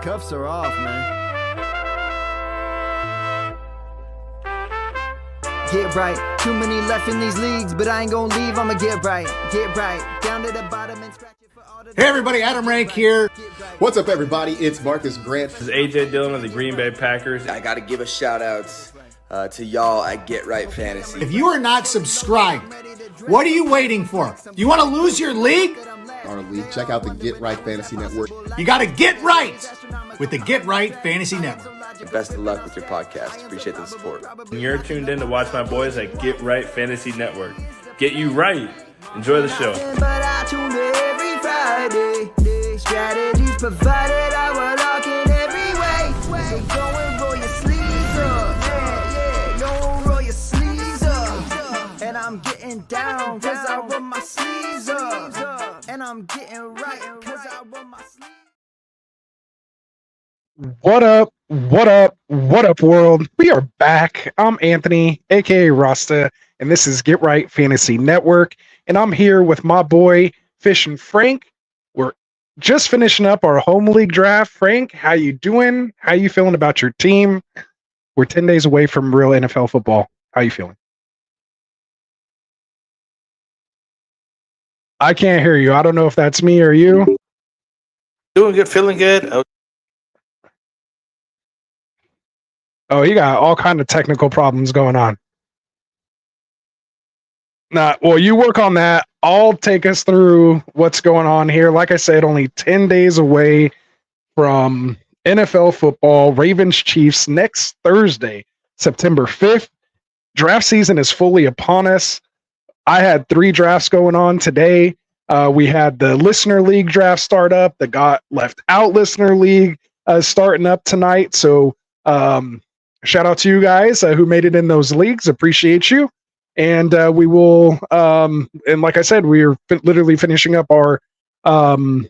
Cuffs are off, man. Get right. Too many left in these leagues, but I ain't gonna leave. I'ma get right. Get right. Down to the bottom and scratch it for all the... Hey everybody, Adam Rank here. What's up everybody? It's Marcus Grant. This is AJ Dillon of the Green Bay Packers. I gotta give a shout out to y'all at Get Right Fantasy. If you are not subscribed, what are you waiting for? You want to lose your league? Check out the Get Right Fantasy Network. You got to get right with the Get Right Fantasy Network. Best of luck with your podcast. Appreciate the support. And you're tuned in to watch my boys at Get Right Fantasy Network. Get you right. Enjoy the show. But I tune in every Friday. Strategies provided, I will lock in every way. So go and roll your sleeves up. Yeah, go roll your sleeves up. And I'm getting down, cause I roll my sleeves up. And I'm getting right, cause I roll my sleeves. What up? What up? What up, world? We are back. I'm Anthony, aka Rasta, and this is Get Right Fantasy Network. And I'm here with my boy Fish and Frank. We're just finishing up our home league draft. Frank, how you doing? How you feeling about your team? We're 10 days away from real NFL football. How you feeling? I can't hear you. I don't know if that's me or you. Doing good, feeling good. Oh, you got all kind of technical problems going on. Nah, well, you work on that. I'll take us through what's going on here. Like I said, only 10 days away from NFL football. Ravens Chiefs next Thursday, September 5th. Draft season is fully upon us. I had 3 drafts going on today. We had the Listener League draft start up. The Got Left Out Listener League starting up tonight. So shout out to you guys who made it in those leagues. Appreciate you. And we will, and like I said, we are literally finishing up our home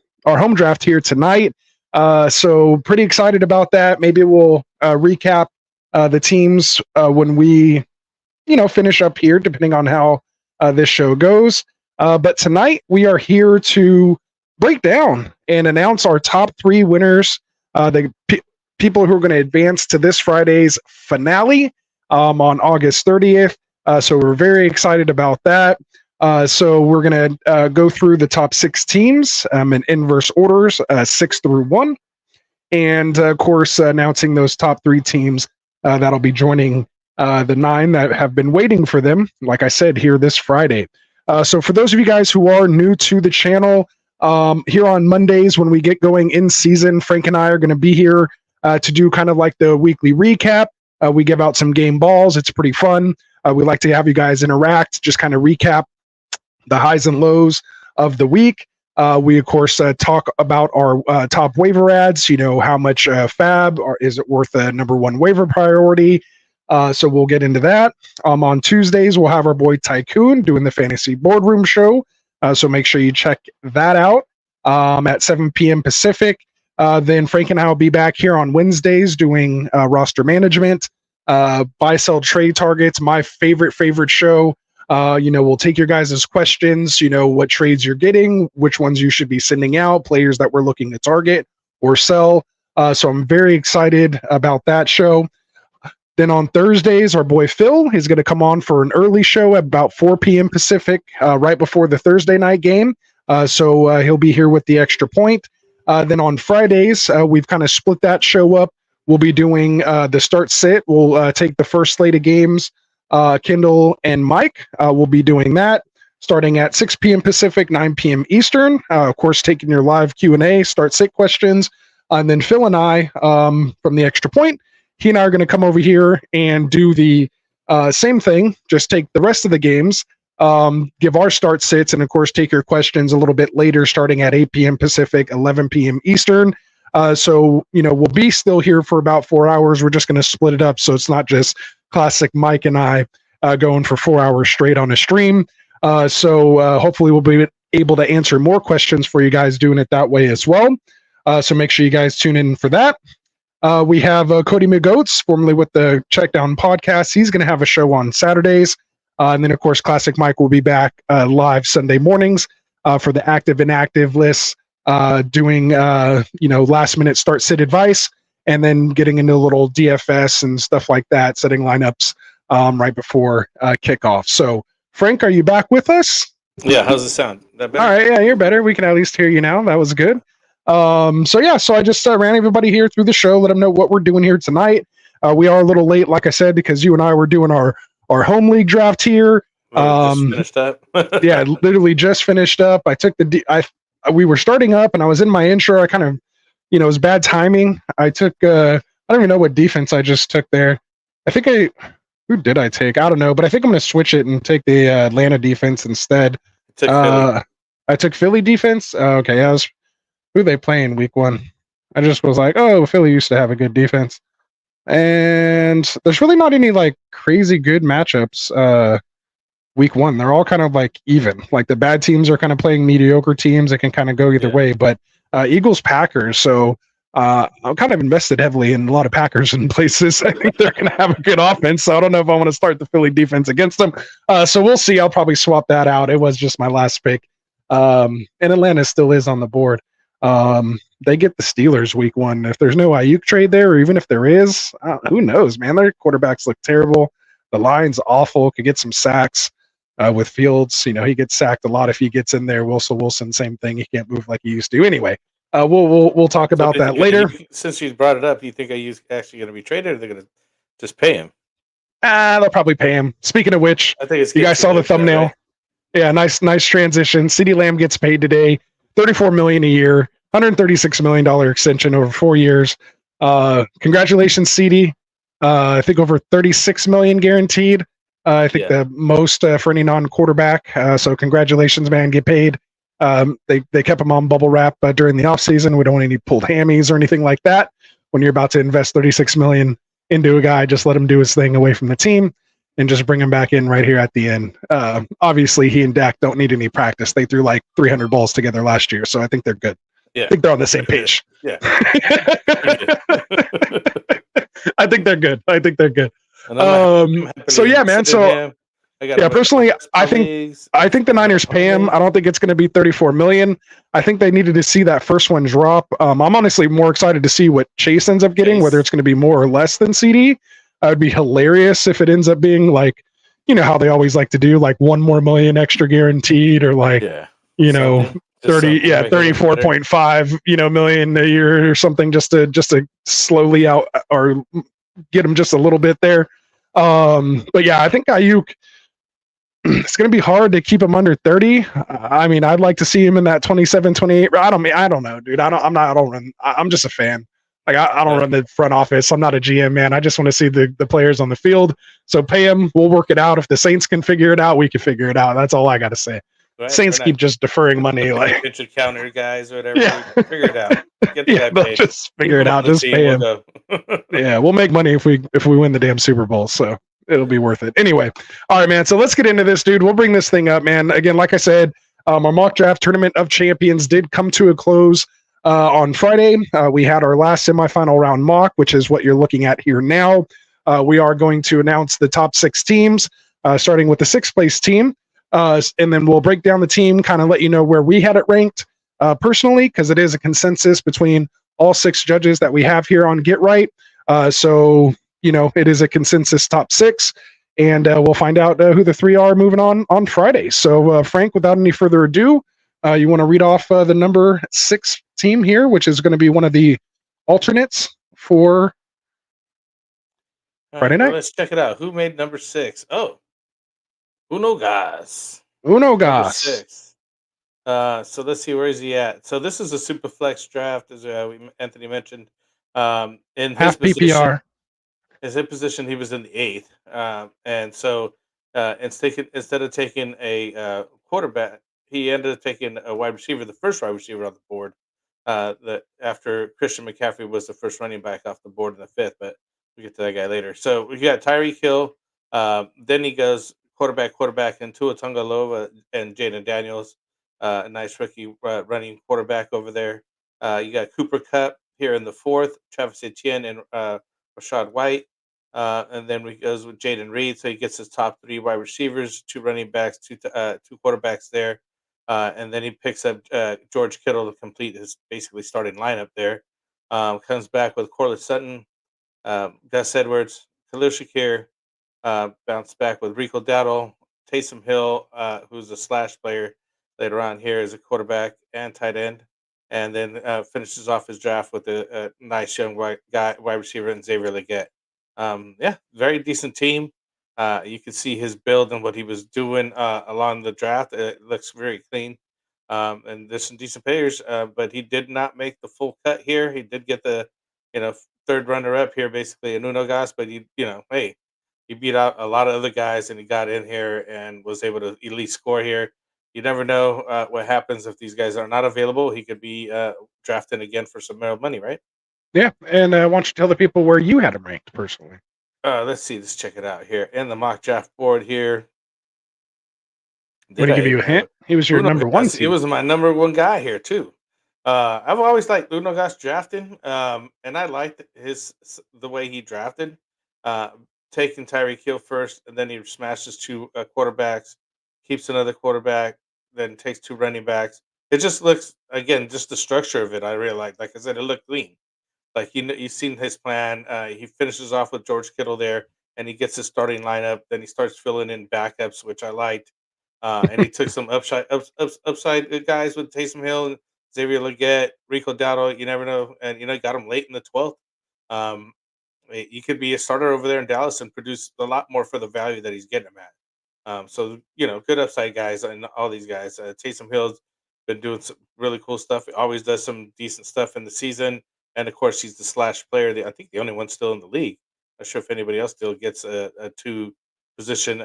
draft here tonight. So pretty excited about that. Maybe we'll recap the teams when we, finish up here, depending on how this show goes. But tonight we are here to break down and announce our top 3 winners, the people who are going to advance to this Friday's finale on August 30th. So we're very excited about that. So we're going to go through the top 6 teams in inverse orders, 6 through 1. And of course, announcing those top 3 teams that'll be joining the 9 that have been waiting for them, like I said, here this Friday. So for those of you guys who are new to the channel, here on Mondays when we get going in season, Frank and I are going to be here to do kind of like the weekly recap. We give out some game balls. It's pretty fun. We like to have you guys interact, just kind of recap the highs and lows of the week. We, of course, talk about our top waiver ads, how much fab or is it worth a number 1 waiver priority. So we'll get into that. On Tuesdays, we'll have our boy Tycoon doing the Fantasy Boardroom Show. So make sure you check that out at 7 p.m. Pacific. Then Frank and I will be back here on Wednesdays doing roster management, buy, sell, trade targets, my favorite show. We'll take your guys' questions, what trades you're getting, which ones you should be sending out, players that we're looking to target or sell. So I'm very excited about that show. Then on Thursdays, our boy Phil is going to come on for an early show at about 4 p.m. Pacific, right before the Thursday night game. So he'll be here with the extra point. Then on Fridays, we've kind of split that show up. We'll be doing the start sit. We'll take the first slate of games. Kendall and Mike will be doing that starting at 6 p.m. Pacific, 9 p.m. Eastern. Of course, taking your live Q&A, start sit questions. And then Phil and I from the extra point, he and I are going to come over here and do the same thing. Just take the rest of the games, give our start sits, and of course take your questions a little bit later, starting at 8 p.m. Pacific, 11 p.m. Eastern. So we'll be still here for about 4 hours. We're just going to split it up, so it's not just classic Mike and I going for 4 hours straight on a stream. So hopefully we'll be able to answer more questions for you guys doing it that way as well. So make sure you guys tune in for that. We have Cody McGoats, formerly with the Checkdown Podcast. He's going to have a show on Saturdays. And then, of course, Classic Mike will be back live Sunday mornings for the active and inactive lists. doing last minute start sit advice, and then getting into a little DFS and stuff like that, setting lineups right before kickoff. So, Frank, are you back with us? Yeah, how's it sound? That better? All right, yeah, you're better. We can at least hear you now. That was good. So I just ran everybody here through the show, let them know what we're doing here tonight. We are a little late, like I said, because you and I were doing our home league draft here. Just finished up. Yeah, literally just finished up. I took we were starting up, and I was in my intro. I kind of, it was bad timing. I took I don't even know what defense I just took there. Who did I take? I don't know, but I think I'm going to switch it and take the Atlanta defense instead. I took Philly defense. Okay, yeah, who they playing week 1? I just was like, oh, Philly used to have a good defense, and there's really not any like crazy good matchups. Week 1, they're all kind of like even. Like the bad teams are kind of playing mediocre teams. It can kind of go either way. But Eagles Packers. So I'm kind of invested heavily in a lot of Packers in places. I think they're going to have a good offense. So I don't know if I want to start the Philly defense against them. So we'll see. I'll probably swap that out. It was just my last pick. And Atlanta still is on the board. They get the Steelers week 1. If there's no Ayuk trade there, or even if there is, who knows, man? Their quarterbacks look terrible. The line's awful. Could get some sacks. With Fields, he gets sacked a lot if he gets in there. Wilson, same thing. He can't move like he used to. Anyway, we'll talk about that later. Since you brought it up, you think Ayuk's actually going to be traded, or they're going to just pay him? They'll probably pay him. Speaking of which, I think you guys saw the thumbnail. Right? Yeah, nice transition. CeeDee Lamb gets paid today, $34 million a year, $136 million extension over 4 years. Congratulations, CeeDee. I think over $36 million guaranteed. I think the most for any non-quarterback. So congratulations, man. Get paid. They kept him on bubble wrap during the offseason. We don't want any pulled hammies or anything like that. When you're about to invest $36 million into a guy, just let him do his thing away from the team and just bring him back in right here at the end. Obviously, he and Dak don't need any practice. They threw like 300 balls together last year, so I think they're good. Yeah. I think they're on the same page. Yeah. I think they're good. So yeah, man. So personally, I think the Niners pay him. I don't think it's going to be $34 million. I think they needed to see that first one drop. I'm honestly more excited to see what Chase ends up getting, whether it's going to be more or less than CeeDee. It would be hilarious if it ends up being like, how they always like to do, like $1 more million extra guaranteed, or like, 34.5 million a year or something, just to slowly out or get him just a little bit there. But yeah, I think Ayuk, it's going to be hard to keep him under 30. I mean, I'd like to see him in that 27, 28. I don't know, dude. I'm just a fan. Like I don't run the front office. I'm not a GM, man. I just want to see the players on the field. So pay him. We'll work it out. If the Saints can figure it out, we can figure it out. That's all I got to say. Right? Saints keep just deferring money, like pitcher counter guys or whatever. Yeah. Figure it out. Get the guy paid. Just figure it out. Just pay him. Yeah, we'll make money if we win the damn Super Bowl. So it'll be worth it. Anyway, all right, man. So let's get into this, dude. We'll bring this thing up, man. Again, like I said, our mock draft tournament of champions did come to a close on Friday. We had our last semifinal round mock, which is what you're looking at here now. We are going to announce the top 6 teams, starting with the 6th place team. And then we'll break down the team, kind of let you know where we had it ranked personally, because it is a consensus between all 6 judges that we have here on Get Right. So, it is a consensus top 6, and we'll find out who the 3 are moving on Friday. So, Frank, without any further ado, you want to read off the number 6 team here, which is going to be one of the alternates for Friday night. Well, let's check it out. Who made number 6? Oh, Uno Gas. 6. So let's see, where is he at? So this is a Superflex draft, as Anthony mentioned. In his half position, PPR. His position, he was in the 8th, and so instead of taking a quarterback, he ended up taking a wide receiver, the first wide receiver on the board. After Christian McCaffrey was the first running back off the board in the 5th, but we'll get to that guy later. So we got Tyreek Hill. Then he goes quarterback, and Tua Tagovailoa and Jaden Daniels, a nice rookie running quarterback over there. You got Cooper Kupp here in the 4th, Travis Etienne and Rashad White. And then we goes with Jaden Reed, so he gets his top 3 wide receivers, 2 running backs, 2 quarterbacks there. and then he picks up George Kittle to complete his basically starting lineup there. Comes back with Corliss Sutton, Gus Edwards, Khalil Shakir, bounced back with Rico Dowdle, Taysom Hill, who's a slash player later on here as a quarterback and tight end, and then finishes off his draft with a nice young wide receiver in Xavier Leggett. Yeah, very decent team. You can see his build and what he was doing along the draft. It looks very clean. And there's some decent players, but he did not make the full cut here. He did get the, third runner up here, basically a Nuno Gas, but hey, he beat out a lot of other guys and he got in here and was able to at least score here. You never know what happens if these guys are not available. He could be drafted again for some more money, right? Yeah, and why don't you tell the people where you had him ranked personally? Let's see. Let's check it out here in the mock draft board here. Would he give you a hint? He was your number one seed. He was my number one guy here too. I've always liked Nuno Gas drafting, and I liked the way he drafted, taking Tyreek Hill first, and then he smashes two quarterbacks, keeps another quarterback, then takes two running backs. It just looks, again, just the structure of it. I really like. Like I said, it looked clean. Like you've seen his plan. He finishes off with George Kittle there, and he gets his starting lineup. Then he starts filling in backups, which I liked. And he took some upside guys with Taysom Hill and Xavier Leggett, Rico Dowdle. You never know, and got him late in the 12th. He could be a starter over there in Dallas and produce a lot more for the value that he's getting him at. So good upside guys and all these guys. Taysom Hill's been doing some really cool stuff. He always does some decent stuff in the season, and of course he's the slash player. I think the only one still in the league. Not sure if anybody else still gets a two position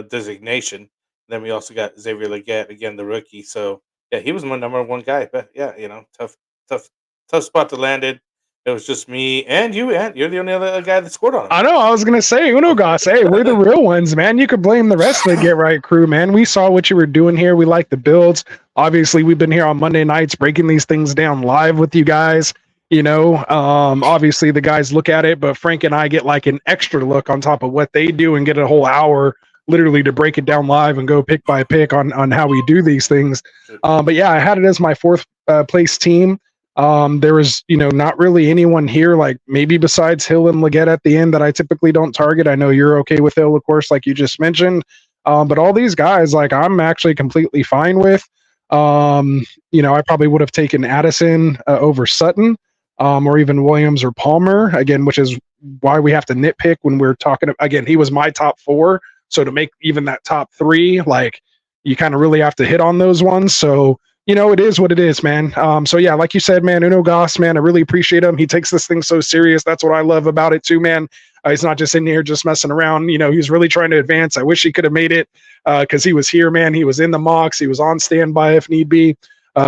designation. Then we also got Xavier Leggett, again, the rookie. So, yeah, he was my number one guy. But, yeah, tough spot to land in. It was just me and you, and you're the only other guy that scored on him. I know. I was going to say, Uno Gas, hey, we're the real ones, man. You could blame the rest of the Get Right crew, man. We saw what you were doing here. We like the builds. Obviously, we've been here on Monday nights breaking these things down live with you guys. Obviously, the guys look at it, but Frank and I get like an extra look on top of what they do and get a whole hour literally to break it down live and go pick by pick on how we do these things. But yeah, I had it as my fourth place team. There was, not really anyone here, like maybe besides Hill and Leggett at the end that I typically don't target. I know you're okay with Hill, of course, like you just mentioned. But all these guys, like I'm actually completely fine with. I probably would have taken Addison over Sutton, or even Williams or Palmer, again, which is why we have to nitpick when we're talking. Again, he was my top four. So to make even that top three, like you kind of really have to hit on those ones. So, it is what it is, man. So yeah, like you said, man, Uno Gas, man, I really appreciate him. He takes this thing so serious. That's what I love about it too, man. He's not just in here just messing around. He's really trying to advance. I wish he could have made it because he was here, man. He was in the mocks. He was on standby if need be.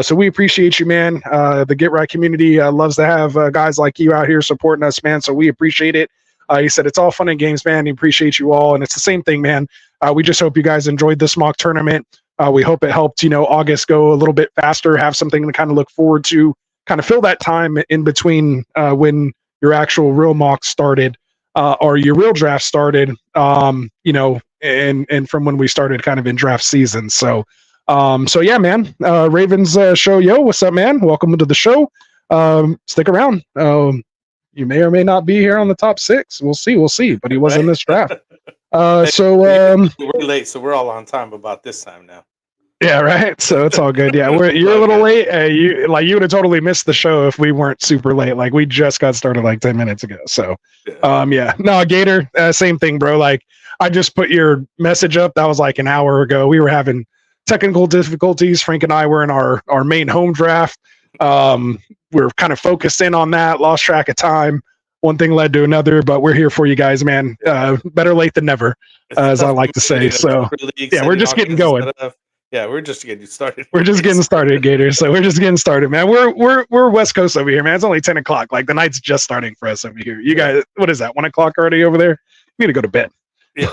So we appreciate you, man. The Get Right community loves to have guys like you out here supporting us, man. So we appreciate it. He said, it's all fun and games, man. We appreciate you all. And it's the same thing, man. We just hope you guys enjoyed this mock tournament. We hope it helped, August go a little bit faster, have something to kind of look forward to, kind of fill that time in between when your actual real mock started or your real draft started, and from when we started kind of in draft season. So yeah, man, Ravens show, yo, what's up, man? Welcome to the show. Stick around. You may or may not be here on the top 6. We'll see. But he was in this draft. We're late, so we're all on time about this time now. Yeah, right. So it's all good. Yeah, you're a little late. You would have totally missed the show if we weren't super late. Like we just got started like 10 minutes ago. So, yeah. No, Gator, same thing, bro. Like I just put your message up. That was like an hour ago. We were having technical difficulties. Frank and I were in our main home draft. We're kind of focused in on that, lost track of time. One thing led to another, but we're here for you guys, man. Better late than never, as I like to say. So yeah, we're just getting going. Yeah, we're just getting started. We're just getting started, Gators. So we're just getting started, man. We're West Coast over here, man. It's only 10 o'clock. Like the night's just starting for us over here. You guys, what is that? 1 o'clock already over there? You need to go to bed. Yeah.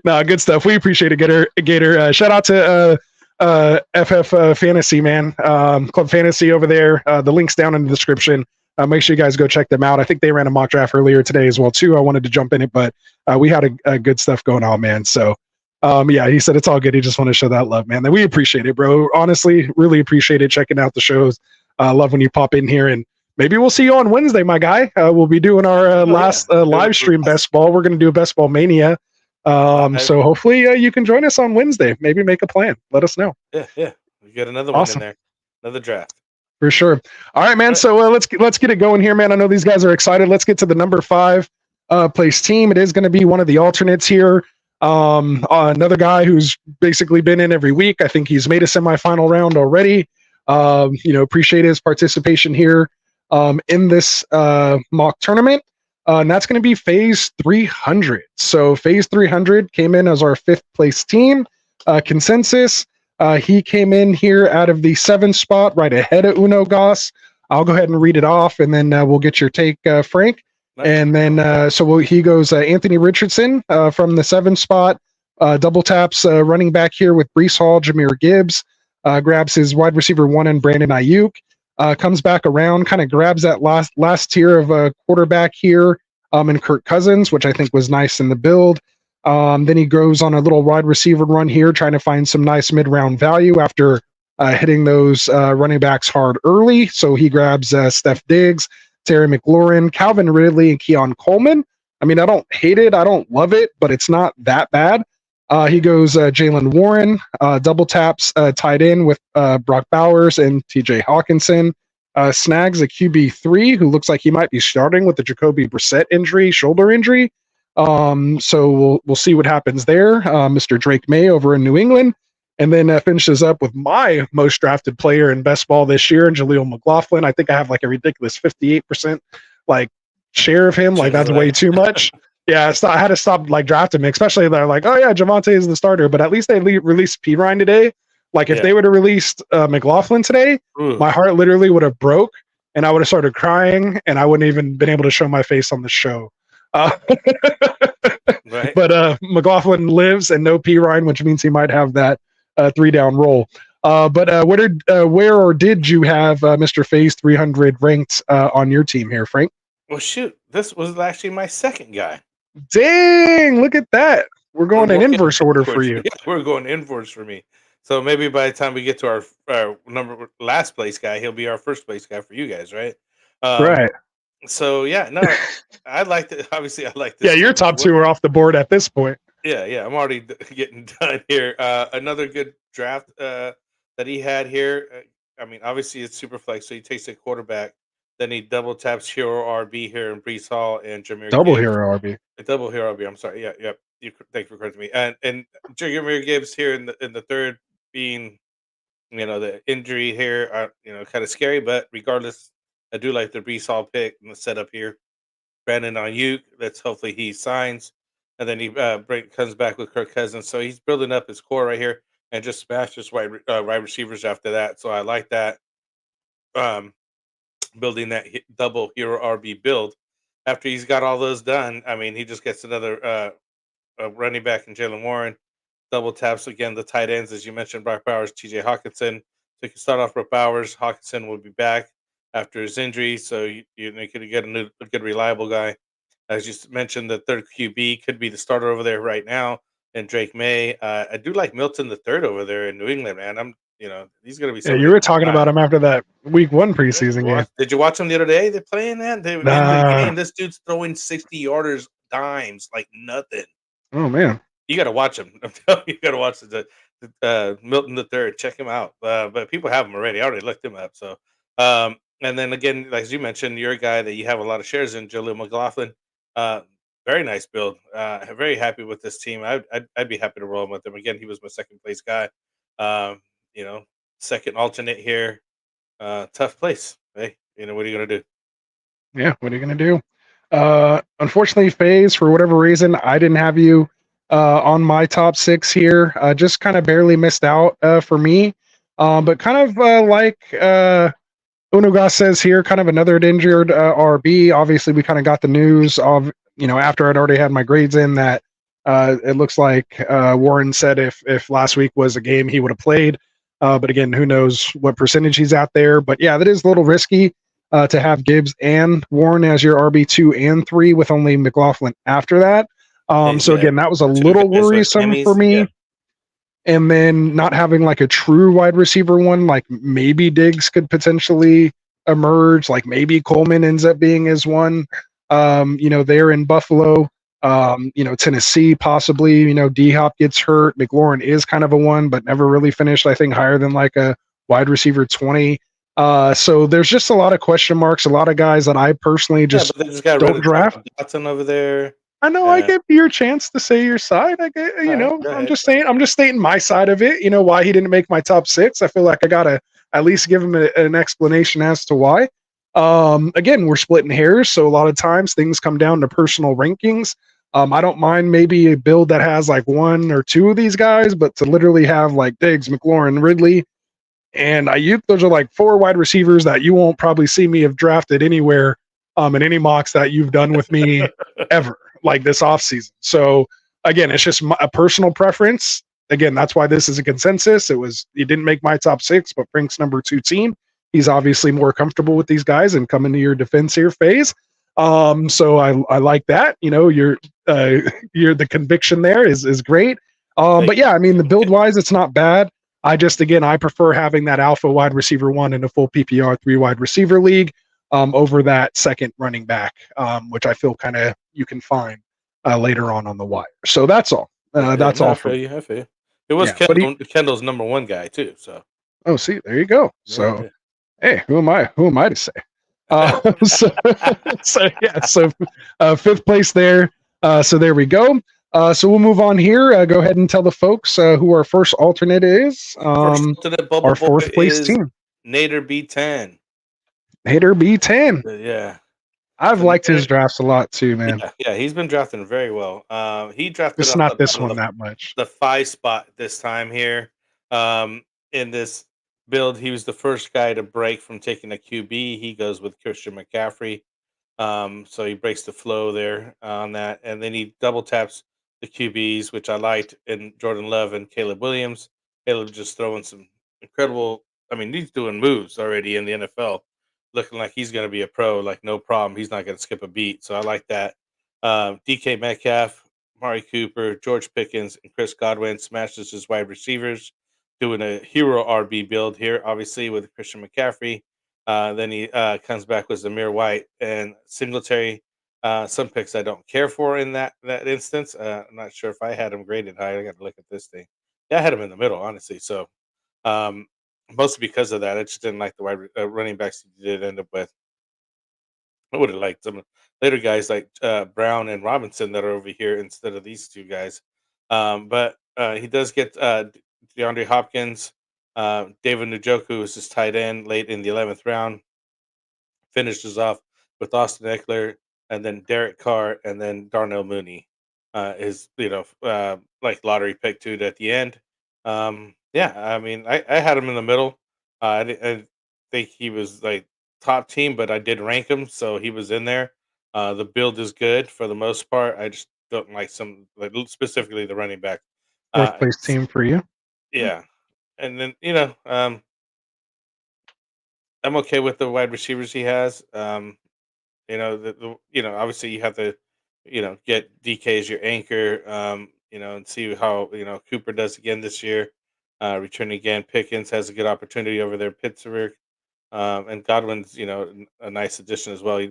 No, good stuff. We appreciate it, Gator. Shout out to FF Fantasy, man. Club Fantasy over there. The link's down in the description. Make sure you guys go check them out. I think they ran a mock draft earlier today as well too. I wanted to jump in it, but we had a good stuff going on, man. So Yeah, he said it's all good. He just want to show that love, man. And we appreciate it, bro. Honestly, really appreciate it. Checking out the shows. Love when you pop in here, and maybe we'll see you on Wednesday, my guy. We'll be doing our last live stream best ball. We're going to do a best ball mania. So hopefully you can join us on Wednesday. Maybe make a plan. Let us know. Yeah. We got another one in there. Another draft. For sure. All right, man. So let's get it going here, man. I know these guys are excited. Let's get to the number 5 place team. It is going to be one of the alternates here. Another guy who's basically been in every week. I think he's made a semifinal round already. Appreciate his participation here in this mock tournament. And that's going to be Phase 300. So Phase 300 came in as our 5th place team. Consensus. He came in here out of the 7th spot, right ahead of Uno Goss. I'll go ahead and read it off, and then we'll get your take, Frank. Nice. And then he goes Anthony Richardson from the 7th spot. Double taps running back here with Breece Hall, Jahmyr Gibbs. Grabs his wide receiver 1 and Brandon Ayuk. Comes back around, kind of grabs that last tier of a quarterback here in Kirk Cousins, which I think was nice in the build. Then he goes on a little wide receiver run here, trying to find some nice mid-round value after hitting those running backs hard early. So he grabs Steph Diggs, Terry McLaurin, Calvin Ridley, and Keon Coleman. I mean, I don't hate it. I don't love it, but it's not that bad. He goes Jalen Warren, double taps tied in with Brock Bowers and TJ Hawkinson. Snags a QB3 who looks like he might be starting with the Jacoby Brissett shoulder injury. So we'll see what happens there. Mr. Drake May over in New England. And then finishes up with my most drafted player in best ball this year, and Jaleel McLaughlin. I think I have like a ridiculous 58% like share of him. Like that's way too much. Yeah, I had to stop like drafting him, especially they're like, oh yeah, Javonte is the starter. But at least they released Pirine today. Like if they would have released McLaughlin today, my heart literally would have broke, and I would have started crying, and I wouldn't even been able to show my face on the show. Right. But McLaughlin lives and no Pirine, which means he might have that 3-down roll. But where did you have Mr. Phase 300 ranked on your team here, Frank? Well, shoot, this was actually my second guy. Dang, look at that. We're going in inverse order for you. Yeah, we're going inverse for me. So maybe by the time we get to our last place guy, he'll be our first place guy for you guys, right? Right. So yeah, no, I like it. Obviously, I like this. Yeah, your top 2 are off the board at this point. Yeah, I'm already getting done here. Another good draft that he had here. I mean, obviously it's Superflex, so he takes a quarterback. Then he double taps Hero RB here in Breece Hall and Jahmyr Double Gibbs. Hero RB. Double Hero RB. I'm sorry. Yeah. Thank you for correcting me. And Jahmyr Gibbs here in the third, being the injury here, kind of scary. But regardless, I do like the Breece Hall pick and the setup here. Brandon Ayuk. Let's hopefully he signs, and then he comes back with Kirk Cousins. So he's building up his core right here, and just smashes wide receivers after that. So I like that. Building that double Hero RB build. After he's got all those done, I mean, he just gets another running back in Jalen Warren. Double taps again the tight ends, as you mentioned, Brock Bowers, TJ Hawkinson. So you can start off with Bowers. Hawkinson will be back after his injury, so you could get a good reliable guy. As you mentioned, the third QB could be the starter over there right now, and Drake May. I do like Milton the third over there in New England, man. He's going to be. Yeah, you were talking about him after that week 1 preseason game. Did you watch him the other day? They're playing that. This dude's throwing 60-yarders, dimes like nothing. Oh man, you got to watch him. I'm telling you, got to watch the Milton the third. Check him out. But people have him already. I already looked him up. So, and then again, like as you mentioned, you're a guy that you have a lot of shares in, Jaleel McLaughlin. Very nice build. Very happy with this team. I'd be happy to roll him with him. Again, he was my second place guy. Second alternate here. Tough place. Hey, what are you gonna do? Yeah, what are you gonna do? Unfortunately, FaZe, for whatever reason, I didn't have you on my top 6 here. Just kind of barely missed out for me. But kind of like Unugas says here, kind of another injured RB. Obviously, we kind of got the news of, after I'd already had my grades in, that it looks like Warren said if last week was a game, he would have played. But again, who knows what percentage he's out there. But yeah, that is a little risky to have Gibbs and Warren as your RB2 and 3 with only McLaughlin after that. So again, that was a little worrisome for me. and then not having like a true wide receiver one, like maybe Diggs could potentially emerge, like maybe Coleman ends up being his one. They're in Buffalo. Tennessee possibly. D Hop gets hurt. McLaurin is kind of a one, but never really finished, I think, higher than like a wide receiver 20. So there's just a lot of question marks, a lot of guys that I personally just but they just got don't rid of draft. Dotson over there. I know I give you your chance to say your side. I get, go I'm ahead. just stating my side of it. Why he didn't make my top 6. I feel like I gotta at least give him an explanation as to why. Again, we're splitting hairs, so a lot of times things come down to personal rankings. I don't mind maybe a build that has like 1 or 2 of these guys, but to literally have like Diggs, McLaurin, Ridley, and Ayuk, those are like 4 wide receivers that you won't probably see me have drafted anywhere in any mocks that you've done with me ever, like this offseason. So again, it's just a personal preference. Again, that's why this is a consensus. It didn't make my top 6, but Frank's number 2 team. He's obviously more comfortable with these guys and coming to your defense here phase. So I like that. Your the conviction there is great. But yeah, I mean, the build wise, it's not bad. I prefer having that alpha wide receiver 1 in a full PPR 3 wide receiver league over that second running back, which I feel kind of you can find later on the wire. So that's all. That's all for you. I feel you. It was Kendall's number 1 guy too. So. Oh, see, there you go. So, yeah. Hey, who am I? Who am I to say? So 5th place there. So there we go. So we'll move on here. Go ahead and tell the folks who our first alternate is. Our 4th place team. Nader B10. Nader B10. Yeah. I've liked his drafts a lot too, man. Yeah, he's been drafting very well. He drafted just not this one that much. The 5 spot this time here. In this build, he was the first guy to break from taking a QB. He goes with Christian McCaffrey. So he breaks the flow there on that. And then he double taps the QBs, which I liked, in Jordan Love and Caleb Williams. Caleb just throwing some incredible, he's doing moves already in the NFL, looking like he's going to be a pro, like no problem. He's not going to skip a beat. So I like that. DK Metcalf, Mari Cooper, George Pickens, and Chris Godwin smashes his wide receivers, doing a hero RB build here, obviously, with Christian McCaffrey. Then he comes back with Zamir White and Singletary. Some picks I don't care for in that instance. I'm not sure if I had him graded high. I got to look at this thing. Yeah, I had him in the middle, honestly. So mostly because of that, I just didn't like the wide running backs he did end up with. I would have liked some later guys like Brown and Robinson that are over here instead of these 2 guys. But he does get DeAndre Hopkins. David Njoku is his tight end late in the 11th round. Finishes off with Austin Eckler, and then Derek Carr, and then Darnell Mooney is like lottery pick 2 at the end. I had him in the middle. I think he was like top team, but I did rank him, so he was in there. The build is good for the most part. I just don't like some, like specifically the running back. 4th place team for you. Yeah, and then I'm okay with the wide receivers he has. Obviously you have to get DK as your anchor. And see how Cooper does again this year. Returning again, Pickens has a good opportunity over there in Pittsburgh. And Godwin's, a nice addition as well.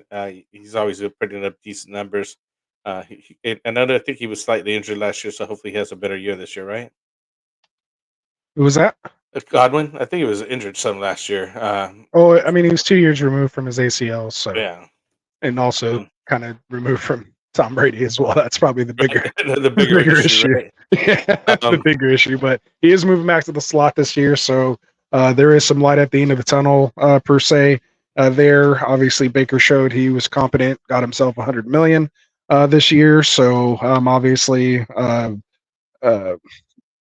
He's always been putting up decent numbers. I think he was slightly injured last year, so hopefully he has a better year this year, right? Who was that? Godwin. I think he was injured some last year. He was 2 years removed from his ACL, so yeah, and also kind of removed from Tom Brady as well. That's probably the bigger the bigger issue. Right? Yeah, that's the bigger issue. But he is moving back to the slot this year, so there is some light at the end of the tunnel per se. There, obviously, Baker showed he was competent, got himself $100 million this year. So obviously,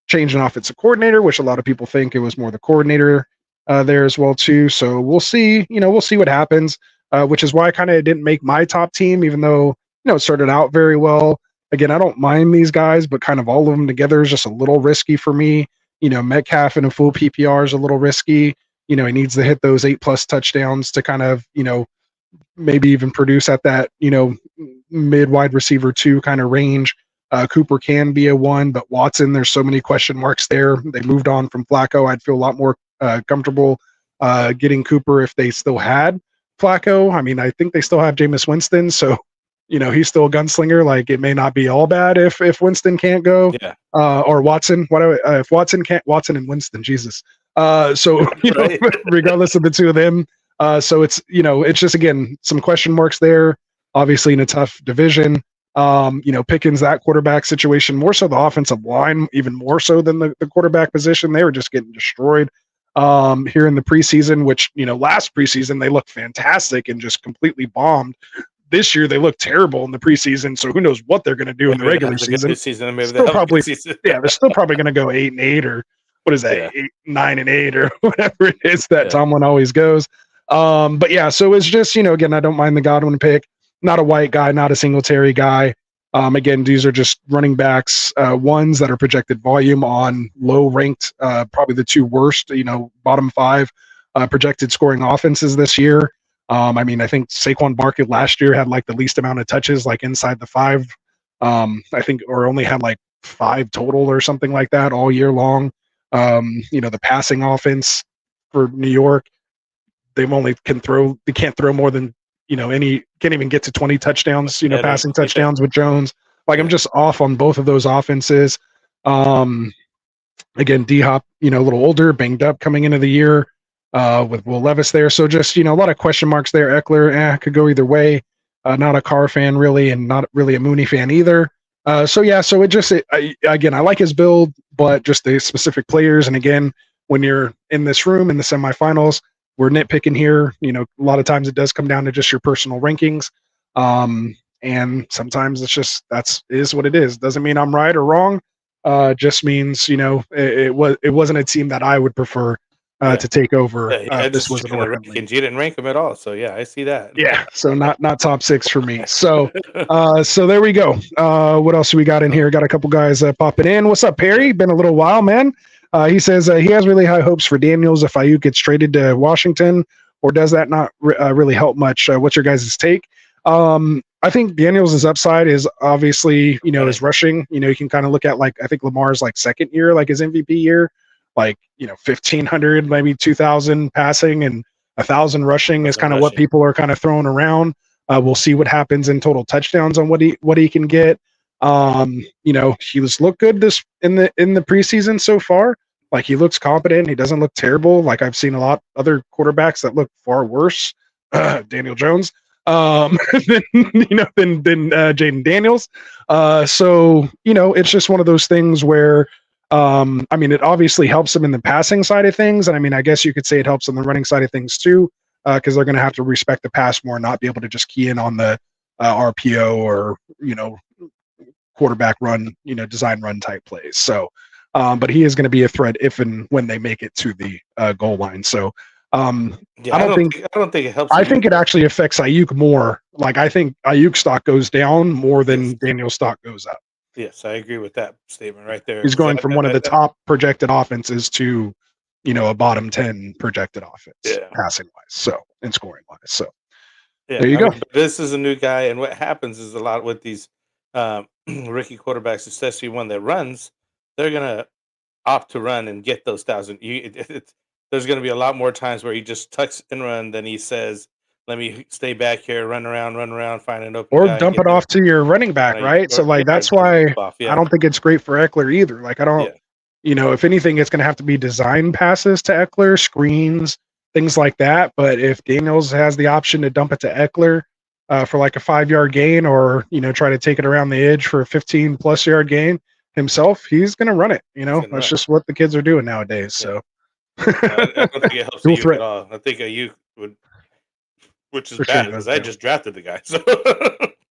changing offensive coordinator, which a lot of people think it was more the coordinator there as well too. So we'll see. We'll see what happens. Which is why I kind of didn't make my top team, even though it started out very well. Again, I don't mind these guys, but kind of all of them together is just a little risky for me. Metcalf in a full PPR is a little risky. He needs to hit those 8+ touchdowns to kind of, maybe even produce at that, mid wide receiver 2 kind of range. Cooper can be a 1, but Watson, there's so many question marks there. They moved on from Flacco. I'd feel a lot more comfortable getting Cooper if they still had Flacco. I mean, I think they still have Jameis Winston, so he's still a gunslinger. Like, it may not be all bad if Winston can't go, or Watson. If Watson can't, Watson and Winston, Jesus. So regardless of the two of them, so it's it's just, again, some question marks there. Obviously, in a tough division. Pickens, that quarterback situation, more so the offensive line, even more so than the quarterback position. They were just getting destroyed here in the preseason, which, last preseason they looked fantastic and just completely bombed. This year they look terrible in the preseason, so who knows what they're going to do in the regular season. Maybe they're still probably going to go 8-8, or what is that, 9-8, or whatever it is that Tomlin always goes. But yeah, so it's just, again, I don't mind the Godwin pick. Not a White guy, not a Singletary guy. Again, these are just running backs, ones that are projected volume on low-ranked, probably the two worst, bottom 5 projected scoring offenses this year. I mean, I think Saquon Barkley last year had like the least amount of touches, like inside the 5, I think, or only had like 5 total or something like that all year long. The passing offense for New York, they can't throw more than can't even get to 20 touchdowns, passing touchdowns with Jones. Like, I'm just off on both of those offenses. Again, D-Hop, a little older, banged up coming into the year with Will Levis there. So just, a lot of question marks there. Eckler, could go either way. Not a Carr fan really, and not really a Mooney fan either. So it just, again, I like his build, but just the specific players. And again, when you're in this room in the semifinals, we're nitpicking here. A lot of times it does come down to just your personal rankings. And sometimes it's just, is what it is. Doesn't mean I'm right or wrong. Just means, it wasn't a team that I would prefer to take over. This was you didn't rank them at all. So yeah, I see that. Yeah. So not top 6 for me. So, so there we go. What else do we got in here? Got a couple guys popping in. What's up, Perry? Been a little while, man. He says he has really high hopes for Daniels if Ayuk gets traded to Washington, or does that not really help much? What's your guys' take? I think Daniels' upside is obviously, his rushing. You can kind of look at, like, I think Lamar's like second year, like his MVP year, like, 1,500, maybe 2,000 passing and 1,000 rushing is kind of what people are kind of throwing around. We'll see what happens in total touchdowns on what he can get. He was looked good in the preseason so far. Like, he looks competent. He doesn't look terrible. Like, I've seen a lot other quarterbacks that look far worse. Daniel Jones, than Jaden Daniels. So it's just one of those things where, it obviously helps him in the passing side of things. And I mean, I guess you could say it helps on the running side of things too, because they're going to have to respect the pass more, not be able to just key in on the RPO or, quarterback run, design run type plays. So, but he is going to be a threat if and when they make it to the goal line. So, I don't think it helps. I think it actually affects Ayuk more. Like, I think Ayuk stock goes down more than Daniel's stock goes up. Yes, I agree with that statement right there. He's going from one of the top projected offenses to, a bottom 10 projected offense, passing wise, so, and scoring wise. So, there you go. This is a new guy, and what happens is a lot with these rookie quarterbacks, especially one that runs, they're gonna opt to run and get those 1,000. There's gonna be a lot more times where he just tucks and run than he says, "Let me stay back here, run around, find an open." Or dump it off to your running back, right? So, like, that's why I don't think it's great for Eckler either. Like, I don't, if anything, it's gonna have to be design passes to Eckler, screens, things like that. But if Daniels has the option to dump it to Eckler for like a 5-yard gain, or try to take it around the edge for a 15+ yard gain himself, he's gonna run it. That's just what the kids are doing nowadays. So. I don't think it helps Ayuk at all. I think Ayuk would, which is bad because I just drafted the guy. So.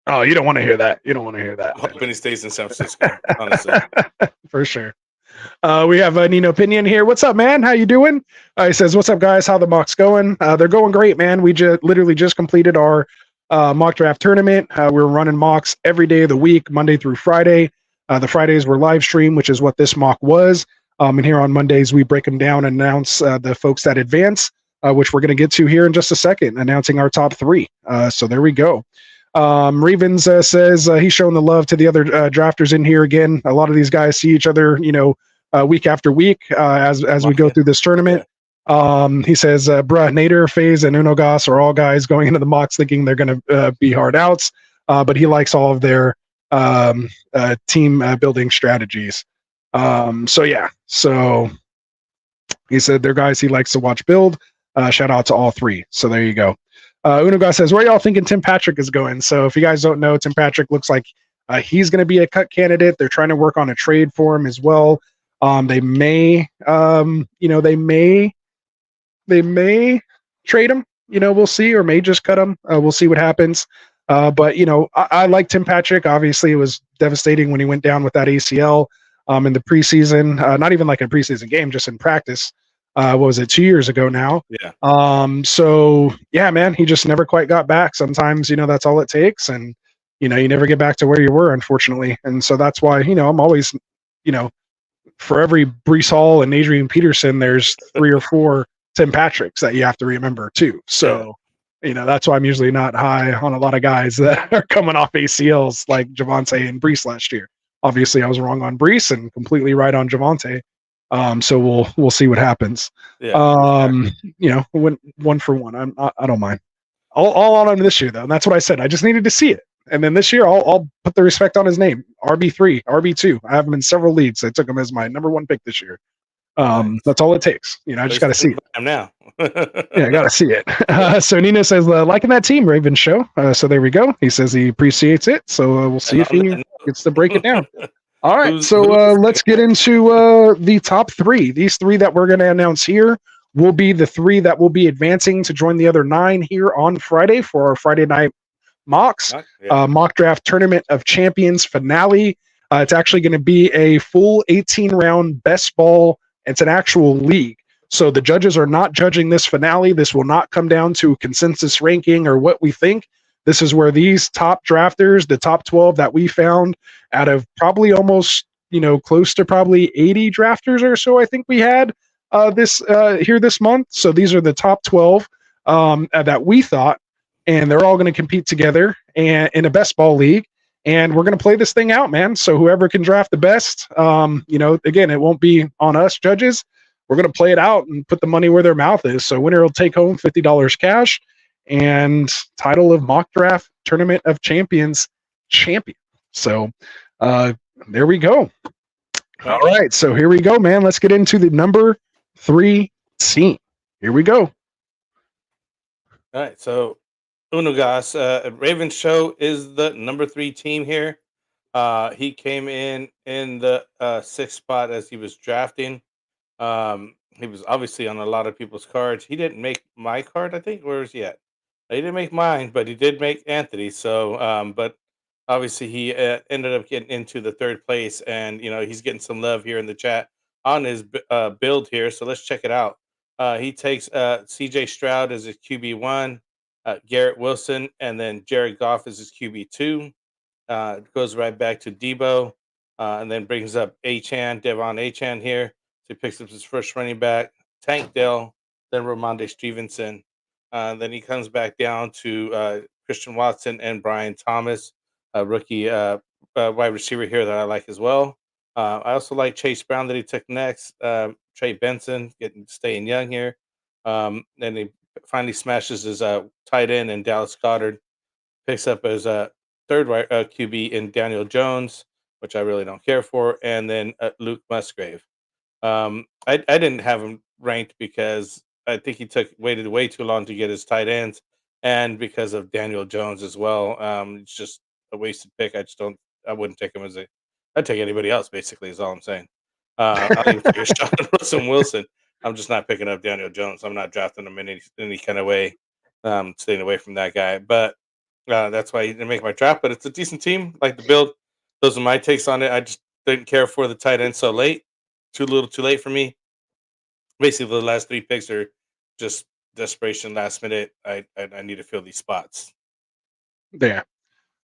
Oh, you don't want to hear that. I'm hoping he stays in San Francisco, honestly. For sure. We have Nino Pinion here. What's up, man? How you doing? He says, "What's up, guys? How the mocks going?" They're going great, man. We literally just completed our mock draft tournament. We're running mocks every day of the week, Monday through Friday. The Fridays were live stream, which is what this mock was. And here on Mondays, we break them down and announce the folks that advance, which we're going to get to here in just a second, announcing our top 3. So there we go. Ravens says he's showing the love to the other drafters in here again. A lot of these guys see each other, week after week as we go through this tournament. He says, bruh, Nader, FaZe, and Unogas are all guys going into the mocks thinking they're going to be hard outs, but he likes all of their team building strategies. So he said they're guys he likes to watch build. Shout out to all three. So there you go. Unogas says, where y'all thinking Tim Patrick is going? So if you guys don't know, Tim Patrick looks like he's going to be a cut candidate. They're trying to work on a trade for him as well. They may trade him. We'll see, or may just cut him. We'll see what happens. But I like Tim Patrick. Obviously, it was devastating when he went down with that ACL in the preseason. Not even like a preseason game, just in practice. What was it, 2 years ago now? Yeah. So yeah, man, he just never quite got back. Sometimes, that's all it takes. And, you never get back to where you were, unfortunately. And so that's why, I'm always, for every Breece Hall and Adrian Peterson, there's 3 or 4 Tim Patricks that you have to remember too. So, that's why I'm usually not high on a lot of guys that are coming off ACLs like Javonte and Breece last year. Obviously I was wrong on Breece and completely right on Javonte. So we'll see what happens. Yeah. One for one. I don't mind. All on him this year though. And that's what I said. I just needed to see it. And then this year I'll put the respect on his name. RB3, RB2. I have him in several leagues. I took him as my number 1 pick this year. That's all it takes. I just got to see it. I'm now. Yeah, I got to see it. So Nino says, liking that team, Ravens show. So there we go. He says he appreciates it. So we'll see if he gets to break it down. All right, let's get into the top 3. These 3 that we're going to announce here will be the 3 that will be advancing to join the other 9 here on Friday for our Friday night mocks, mock draft tournament of champions finale. It's actually going to be a full 18-round best ball. It's an actual league. So the judges are not judging this finale. This will not come down to consensus ranking or what we think. This is where these top drafters, the top 12 that we found out of probably almost, close to probably 80 drafters or so, I think we had this month. So these are the top 12 that we thought, and they're all going to compete together and in a best ball league. And we're going to play this thing out, man. So whoever can draft the best, again, it won't be on us judges. We're going to play it out and put the money where their mouth is. So winner will take home $50 cash and title of mock draft tournament of champions champion. So there we go. All right. So here we go, man. Let's get into the number 3 team. Here we go. All right. So Unogas, Ravens show is the number 3 team here. He came in the 6th spot as he was drafting. He was obviously on a lot of people's cards. He didn't make my card, I think. Where is he at? He didn't make mine, but he did make Anthony. So, but obviously he ended up getting into the 3rd place, and he's getting some love here in the chat on his build here. So let's check it out. He takes CJ Stroud as his QB1. Garrett Wilson, and then Jared Goff is his QB2. Goes right back to Debo, and then brings up Devon Achan here. So he picks up his first running back, Tank Dell, then Ramondre Stevenson. Then he comes back down to Christian Watson and Brian Thomas, a rookie wide receiver here that I like as well. I also like Chase Brown that he took next. Trey Benson, staying young here. Then he finally smashes his tight end in Dallas Goedert, picks up his 3rd QB in Daniel Jones, which I really don't care for, and then Luke Musgrave. I didn't have him ranked because I think he waited way too long to get his tight ends, and because of Daniel Jones as well. It's just a wasted pick. I wouldn't take him I'd take anybody else, basically, is all I'm saying. I'll even take a shot at Russell Wilson. I'm just not picking up Daniel Jones. I'm not drafting him in any kind of way. Staying away from that guy. But that's why he didn't make my draft. But it's a decent team. Like the build. Those are my takes on it. I just didn't care for the tight end so late. Too little, too late for me. Basically, the last 3 picks are just desperation, last minute. I need to fill these spots. Yeah.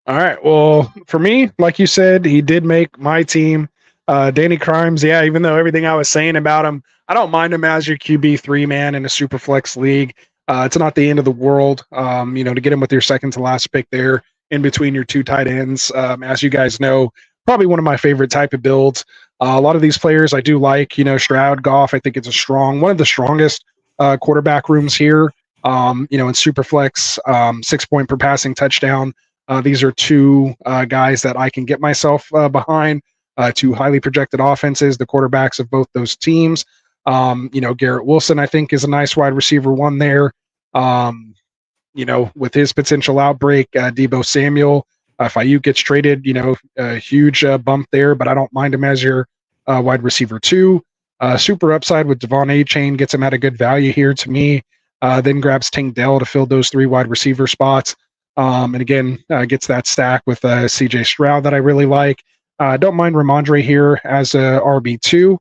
All right. Well, for me, like you said, he did make my team. Danny Crimes, yeah, even though everything I was saying about him, I don't mind him as your QB3 man in a Superflex league. It's not the end of the world. To get him with your second to last pick there in between your two tight ends. As you guys know, probably one of my favorite type of builds. A lot of these players I do like. Stroud, Goff. I think it's one of the strongest quarterback rooms here. In Superflex, 6 point per passing touchdown. These are two guys that I can get myself behind. Two highly projected offenses, the quarterbacks of both those teams. Garrett Wilson, I think, is a nice wide receiver one there. With his potential outbreak, Debo Samuel, if Ayuk gets traded, a huge bump there, but I don't mind him as your wide receiver two. Super upside with Devon A-Chain gets him at a good value here to me. Then grabs Tank Dell to fill those three wide receiver spots. And again, gets that stack with CJ Stroud that I really like. Don't mind Ramondre here as a RB2.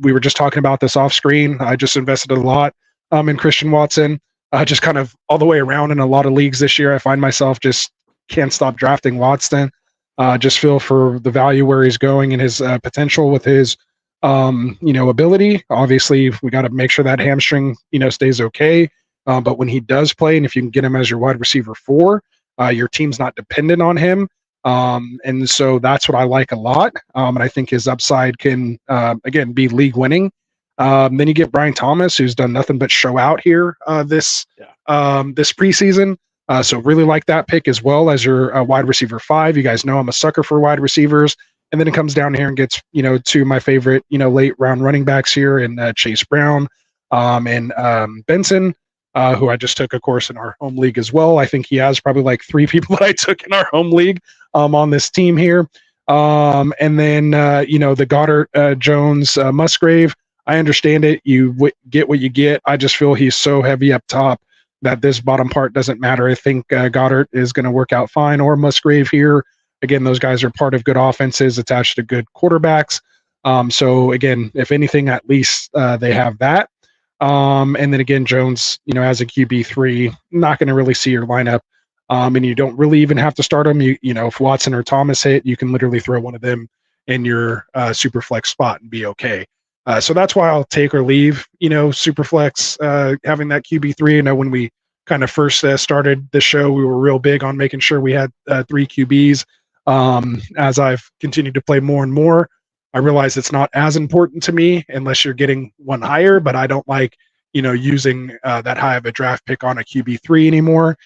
We were just talking about this off screen. I just invested a lot in Christian Watson. Just kind of all the way around in a lot of leagues this year. I find myself just can't stop drafting Watson. Just feel for the value where he's going and his potential with his ability. Obviously, we got to make sure that hamstring stays okay. But when he does play, and if you can get him as your wide receiver 4, your team's not dependent on him. And so that's what I like a lot. And I think his upside can, again, be league winning. Then you get Brian Thomas, who's done nothing but show out here this preseason. So really like that pick as well as your wide receiver 5. You guys know I'm a sucker for wide receivers. And then it comes down here and gets, two of my favorite, late round running backs here in Chase Brown and Benson, who I just took, of course, in our home league as well. I think he has probably like 3 people that I took in our home league on this team here. And then, the Goddard, Jones, Musgrave. I understand it. You get what you get. I just feel he's so heavy up top that this bottom part doesn't matter. I think Goddard is going to work out fine, or Musgrave here. Again, those guys are part of good offenses attached to good quarterbacks. So again, if anything, at least they have that. And then again, Jones, as a QB3, not going to really see your lineup. And you don't really even have to start them. If Watson or Thomas hit, you can literally throw one of them in your super flex spot and be okay. So that's why I'll take or leave, super flex, having that QB3. When we kind of first started the show, we were real big on making sure we had 3 QBs. As I've continued to play more and more, I realize it's not as important to me unless you're getting one higher, but I don't like, using that high of a draft pick on a QB3 anymore.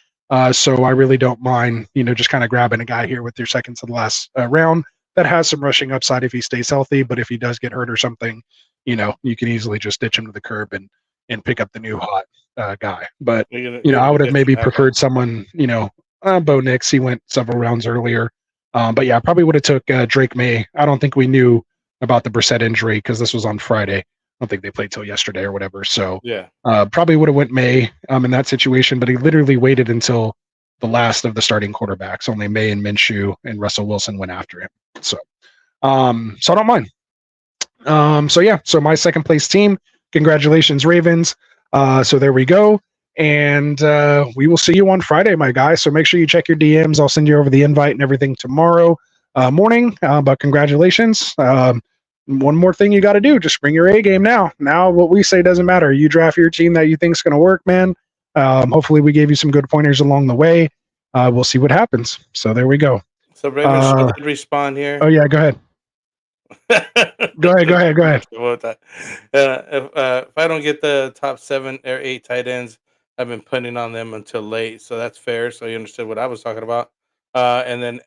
So I really don't mind, just kind of grabbing a guy here with your second to the last round that has some rushing upside if he stays healthy. But if he does get hurt or something, you can easily just ditch him to the curb and pick up the new hot guy. But, I would have maybe preferred someone, Bo Nix. He went several rounds earlier. But yeah, I probably would have took Drake May. I don't think we knew about the Brissett injury because this was on Friday. I don't think they played till yesterday or whatever. So yeah, probably would have went May in that situation. But he literally waited until the last of the starting quarterbacks. Only May and Minshew and Russell Wilson went after him. So I don't mind. So my second place team. Congratulations, Ravens. So there we go. And we will see you on Friday, my guy. So make sure you check your DMs. I'll send you over the invite and everything tomorrow morning. But congratulations. One more thing you got to do. Just bring your A game now. Now what we say doesn't matter. You draft your team that you think is going to work, man. Hopefully we gave you some good pointers along the way. We'll see what happens. So there we go. So Ravens did respond here. Oh, yeah, go ahead. Go ahead. If I don't get the top 7 or 8 tight ends, I've been putting on them until late, so that's fair. So you understood what I was talking about. And then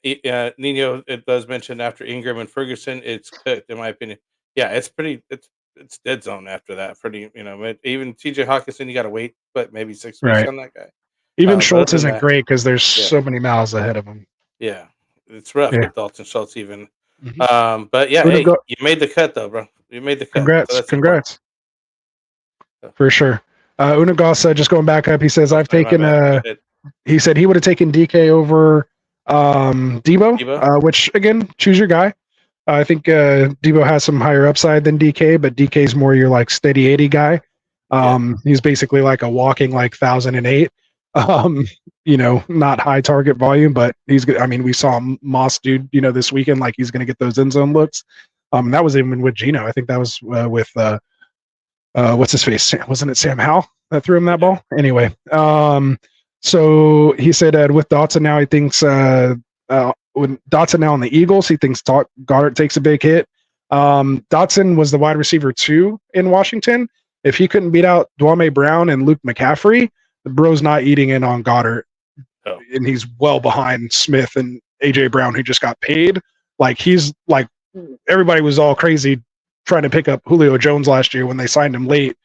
Nino, it does mention after Ingram and Ferguson, it's cooked in my opinion. Yeah, it's dead zone after that. Even TJ Hawkinson, you got to wait, but maybe 6 weeks on that guy. Even Schultz isn't great because there's so many miles ahead of him. Yeah, it's rough with Dalton Schultz even. But yeah, hey, you made the cut though, bro. You made the cut. Congrats. For sure. Unagasa, just going back up, he says I've taken he said he would have taken DK over Debo. Which again, choose your guy. I think Debo has some higher upside than DK, but DK's more your like steady 80 guy. He's basically like a walking like 1008. Not high target volume, but he's good. I mean, we saw Moss dude, this weekend, like he's going to get those end zone looks. That was even with Gino. I think that was with what's his face? Wasn't it Sam Howell that threw him that ball? Anyway, So he said with Dotson now, he thinks with Dotson now on the Eagles, he thinks Goddard takes a big hit. Dotson was the wide receiver 2 in Washington. If he couldn't beat out Dwame Brown and Luke McCaffrey, the bro's not eating in on Goddard. Oh. And he's well behind Smith and AJ Brown, who just got paid. Like he's like everybody was all crazy trying to pick up Julio Jones last year when they signed him late,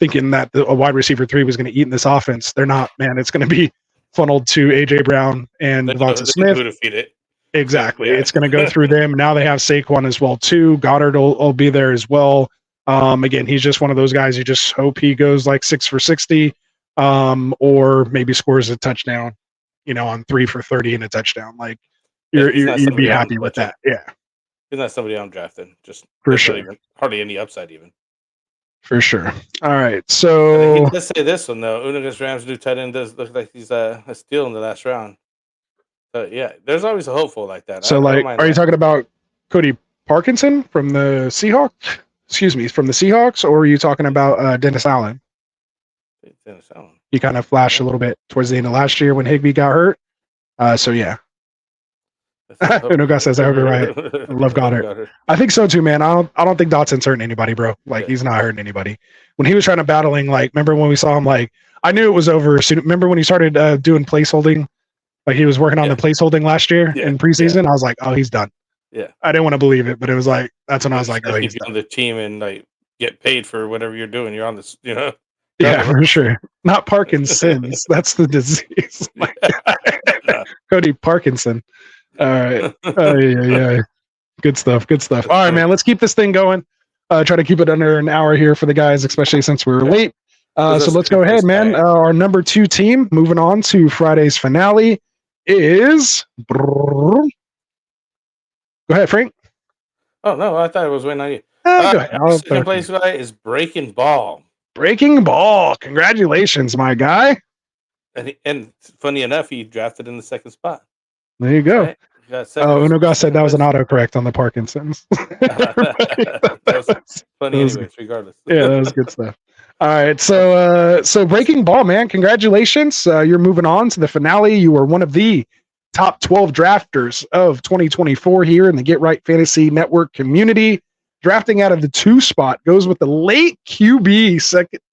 thinking that a wide receiver 3 was going to eat in this offense. They're not, man. It's going to be funneled to AJ Brown and Devonta Smith. To feed it. Exactly. Yeah. It's going to go through them. Now they have Saquon as well too. Goddard will be there as well. Again, he's just one of those guys. You just hope he goes like 6 for 60, or maybe scores a touchdown, on 3 for 30 and a touchdown. Like you'd be happy with that. Yeah. He's not somebody I'm drafting. Just for sure. Hardly any upside even. For sure. All right. So let's say this one though. Unigas Rams new tight end does look like he's a steal in the last round. So yeah, there's always a hopeful like that. So are you talking about Cody Parkinson from the Seahawks? Excuse me, from the Seahawks, or are you talking about Dennis Allen? Dennis Allen. He kind of flashed a little bit towards the end of last year when Higbee got hurt. So yeah. Unoga says I heard it right. I love Goddard. I think so too, man. I don't think Dotson's hurting anybody, bro. Like he's not hurting anybody. When he was trying to battling, like remember when we saw him? Like I knew it was over. So, remember when he started doing placeholding? Like he was working on the placeholding last year in preseason. I was like, oh, he's done. Yeah. I didn't want to believe it, but it was like that's when I was like, oh, he's on the team and like get paid for whatever you're doing. You're on this, Yeah, for sure. Not Parkinson's. That's the disease. Cody Parkinson. All right. Yeah. Good stuff. All right, man. Let's keep this thing going. Try to keep it under an hour here for the guys, especially since we were late. So let's go ahead, man. Our number 2 team, moving on to Friday's finale, is. Go ahead, Frank. Oh, no. I thought it was waiting on you. Go ahead. Second place guy is Breaking Ball. Breaking Ball. Congratulations, my guy. And funny enough, he drafted in the second spot. There you go. Right? Unoga said that was an autocorrect on the Parkinson's. That was funny anyways, regardless. Yeah, that was good stuff. All right, so Breaking Ball, man, congratulations. You're moving on to the finale. You were one of the top 12 drafters of 2024 here in the Get Right Fantasy Network community. Drafting out of the 2 spot goes with the late QB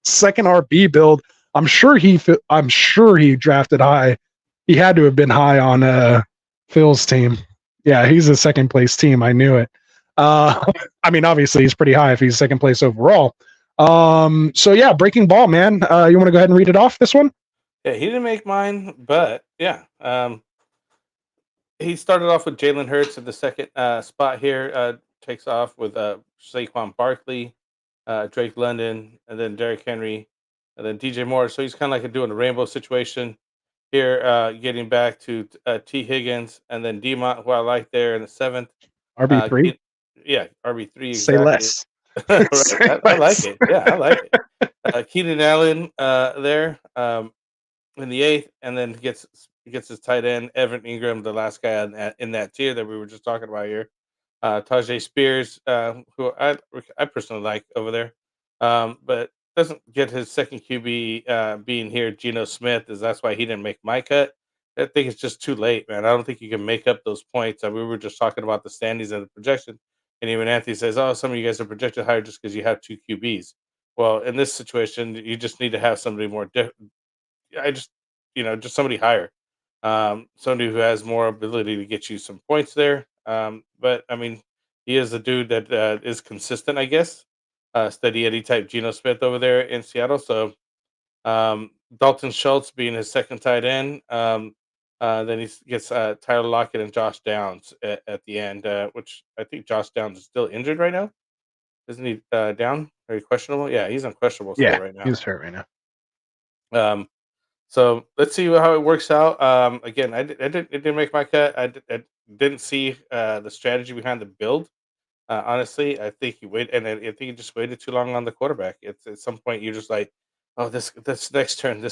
second RB build. I'm sure he drafted high. He had to have been high on Phil's team. Yeah, he's a second place team. I knew it. I mean, obviously he's pretty high if he's second place overall. So yeah, Breaking Ball, man. You want to go ahead and read it off, this one? Yeah, he didn't make mine, but yeah. He started off with Jalen Hurts at the second spot here. Takes off with Saquon Barkley, Drake London, and then Derrick Henry, and then DJ Moore. So he's kind of like doing a rainbow situation here, getting back to T. Higgins, and then D-Mont, who I like there in the 7th. RB3? Yeah, RB3. Exactly. Say less. Right. I like it. Yeah, I like it. Keenan Allen there in the 8th, and then gets his tight end, Evan Ingram, the last guy in that tier that we were just talking about here. Tajay Spears, who I personally like over there, but doesn't get his second QB being here. Geno Smith, that's why he didn't make my cut. I think it's just too late, man. I don't think you can make up those points. We were just talking about the standings and the projection, and even Anthony says, "Oh, some of you guys are projected higher just because you have 2 QBs." Well, in this situation, you just need to have somebody more. Just somebody higher, somebody who has more ability to get you some points there. But I mean, he is a dude that is consistent, I guess. Steady Eddie type Geno Smith over there in Seattle. So Dalton Schultz being his second tight end. Then he gets Tyler Lockett and Josh Downs at the end, which I think Josh Downs is still injured right now. Isn't he down? Are you questionable? Yeah, he's unquestionable right now. He's hurt right now. So let's see how it works out. Again, it didn't make my cut. I didn't see the strategy behind the build. Honestly, I think he waited, and I think he just waited too long on the quarterback. It's at some point you're just like, oh, this next turn,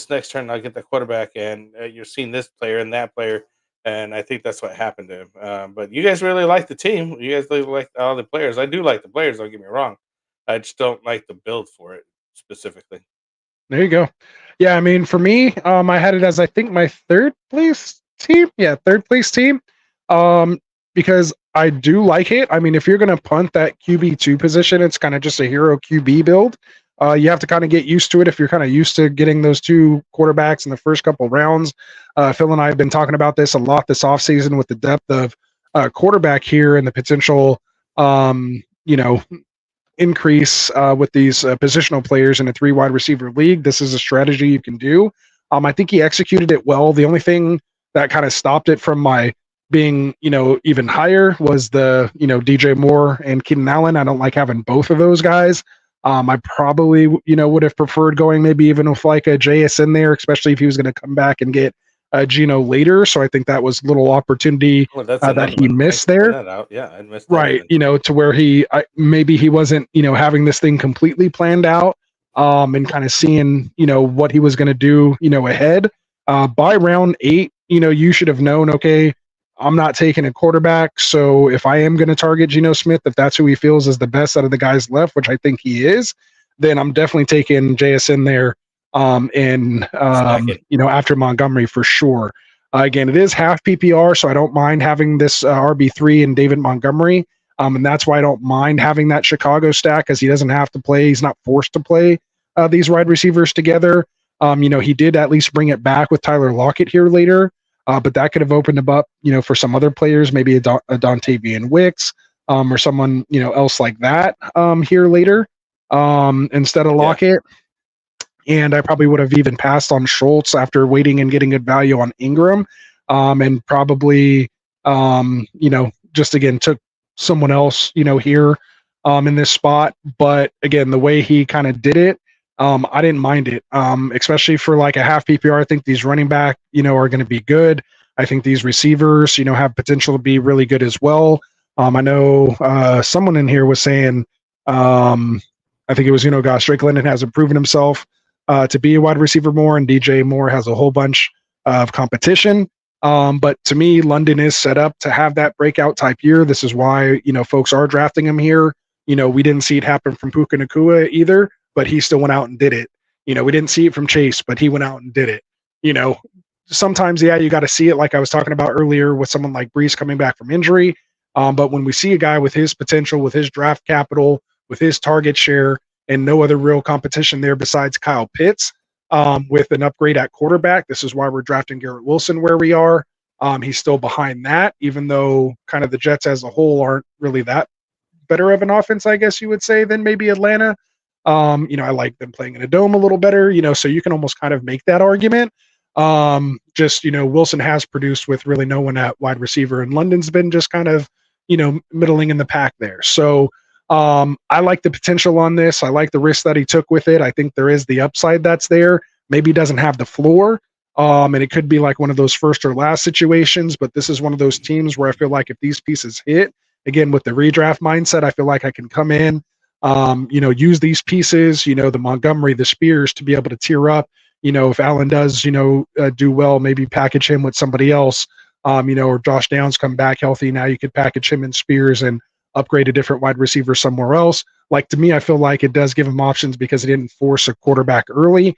I'll get the quarterback, and you're seeing this player and that player, and I think that's what happened to him. But you guys really like the team. You guys really like all the players. I do like the players. Don't get me wrong. I just don't like the build for it specifically. There you go. Yeah, I mean, for me, I had it as I think my third place team. Yeah, third place team. Um, because I do like it. I mean, if you're gonna punt that QB2 position, it's kind of just a hero QB build. You have to kind of get used to it if you're kind of used to getting those two quarterbacks in the first couple rounds. Phil and I have been talking about this a lot this offseason with the depth of quarterback here and the potential, you know, increase with these positional players in a 3 wide receiver league. This is a strategy you can do. I think he executed it well. The only thing that kind of stopped it from my being, even higher was the, DJ Moore and Keenan Allen. I don't like having both of those guys. I probably, would have preferred going maybe even with like a JS in there, especially if he was going to come back and get Gino later. So I think that was a little opportunity Well, that's that another he one. missed Thanks for there. pointing that out. Yeah, I missed that. Right, even. to where maybe he wasn't, having this thing completely planned out, and kind of seeing, what he was going to do, ahead. By round 8, you should have known, okay, I'm not taking a quarterback, so if I am going to target Geno Smith, if that's who he feels is the best out of the guys left, which I think he is, then I'm definitely taking JSN there, after Montgomery for sure. Again, it is half PPR, so I don't mind having this RB3 and David Montgomery. And that's why I don't mind having that Chicago stack, because he doesn't have to play. He's not forced to play these wide receivers together. He did at least bring it back with Tyler Lockett here later, but that could have opened him up, for some other players, maybe a Dontavian Wicks or someone, else like that here later instead of Lockett. And I probably would have even passed on Schultz after waiting and getting good value on Ingram, and probably, just again took someone else, here in this spot. But again, the way he kind of did it, I didn't mind it, especially for like a half PPR. I think these running back, are going to be good. I think these receivers, have potential to be really good as well. I know someone in here was saying, I think it was, Drake London hasn't proven himself to be a wide receiver more, and DJ Moore has a whole bunch of competition. But to me, London is set up to have that breakout type year. This is why, folks are drafting him here. We didn't see it happen from Puka Nacua either, but he still went out and did it. We didn't see it from Chase, but he went out and did it. Sometimes, you got to see it, like I was talking about earlier with someone like Brees coming back from injury. But when we see a guy with his potential, with his draft capital, with his target share, and no other real competition there besides Kyle Pitts, with an upgrade at quarterback. This is why we're drafting Garrett Wilson where we are. He's still behind that, even though kind of the Jets as a whole aren't really that better of an offense, I guess you would say, than maybe Atlanta. I like them playing in a dome a little better, so you can almost kind of make that argument. Wilson has produced with really no one at wide receiver, and London's been just kind of, middling in the pack there. So, I like the potential on this. I like the risk that he took with it. I think there is the upside that's there. Maybe he doesn't have the floor. And it could be like one of those first or last situations, but this is one of those teams where I feel like if these pieces hit, again, with the redraft mindset, I feel like I can come in, use these pieces, the Montgomery, the Spears to be able to tier up. If Allen does, do well, maybe package him with somebody else, or Josh Downs come back healthy. Now you could package him in Spears and upgrade a different wide receiver somewhere else. Like, to me, I feel like it does give him options because he didn't force a quarterback early,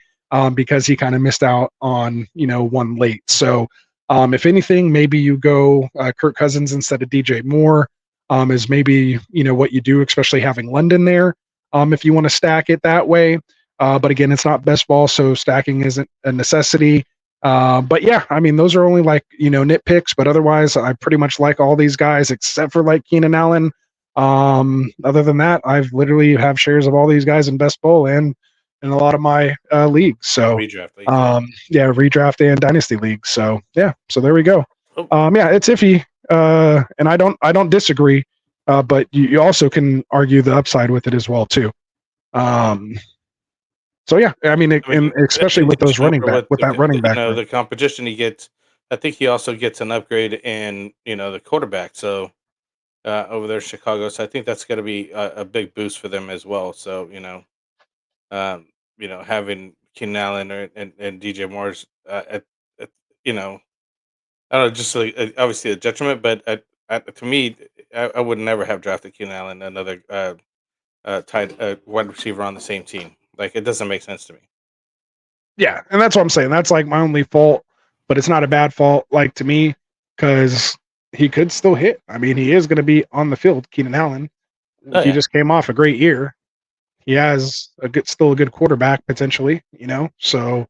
because he kind of missed out on, one late. So if anything, maybe you go Kirk Cousins instead of DJ Moore, is maybe, what you do, especially having London there, if you want to stack it that way. But again, it's not best ball, so stacking isn't a necessity. But yeah, I mean, those are only like, nitpicks, but otherwise I pretty much like all these guys except for like Keenan Allen. Other than that, I've literally have shares of all these guys in best ball and in a lot of my leagues. So Redraft league. Redraft and Dynasty leagues. So yeah, so there we go. Oh. It's iffy. And I don't disagree. But you also can argue the upside with it as well too. So yeah, I mean, especially with those running back, with that running back, the competition he gets. I think he also gets an upgrade in the quarterback. So over there, Chicago. So I think that's going to be a big boost for them as well. So having Keenan Allen and DJ Moore's, I don't know, just like, obviously a detriment, but to me, I would never have drafted Keenan Allen, another wide receiver on the same team. Like, it doesn't make sense to me. Yeah, and that's what I'm saying. That's like my only fault, but it's not a bad fault, like to me, because he could still hit. I mean, he is going to be on the field, Keenan Allen. Oh, He yeah. just came off a great year. He has still a good quarterback potentially, So,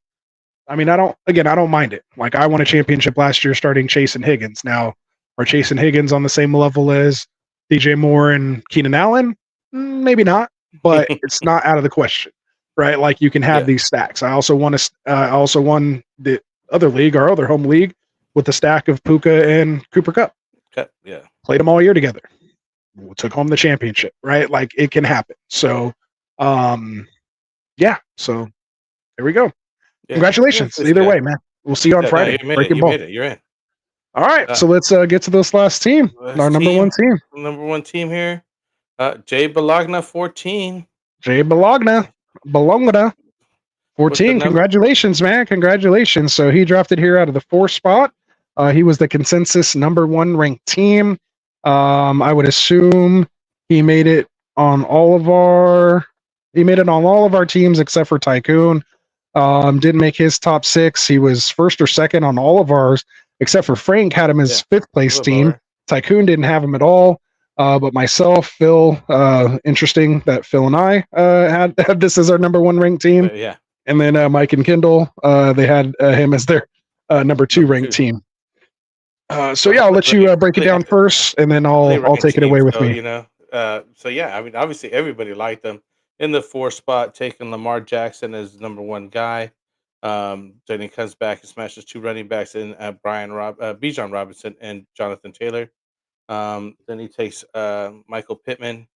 I mean, I don't mind it. Like I won a championship last year starting Chase and Higgins. Now, are Chase and Higgins on the same level as DJ Moore and Keenan Allen? Maybe not, but it's not out of the question, right? Like you can have these stacks. I also won the other league, our other home league, with the stack of Puka and Cooper Kupp. Okay. Yeah. Played them all year together. We took home the championship, right? Like it can happen. So, so there we go. Yeah. Congratulations. Either way, man. We'll see you on Friday. No, you made it. You're in. All right. So let's get to this last team. Our number one team. Number one team here. Jay Bologna 14. Jay Bologna. 14. Congratulations, man. Congratulations. So he drafted here out of the 4th spot. He was the consensus number 1 ranked team. I would assume he made it on all of our teams except for Tycoon. Didn't make his top 6. He was first or second on all of ours, except for Frank had him as 5th place team. Tycoon didn't have him at all. But myself, Phil, interesting that Phil and I had this as our number 1 ranked team. Yeah. And then Mike and Kendall, they had him as their number 2 ranked team. So I'll let you break it down first, and then I'll take it away with me. I mean, obviously everybody liked him in the 4th spot, taking Lamar Jackson as number 1 guy. Then he comes back and smashes 2 running backs in Bijan Robinson and Jonathan Taylor. Then he takes Michael Pittman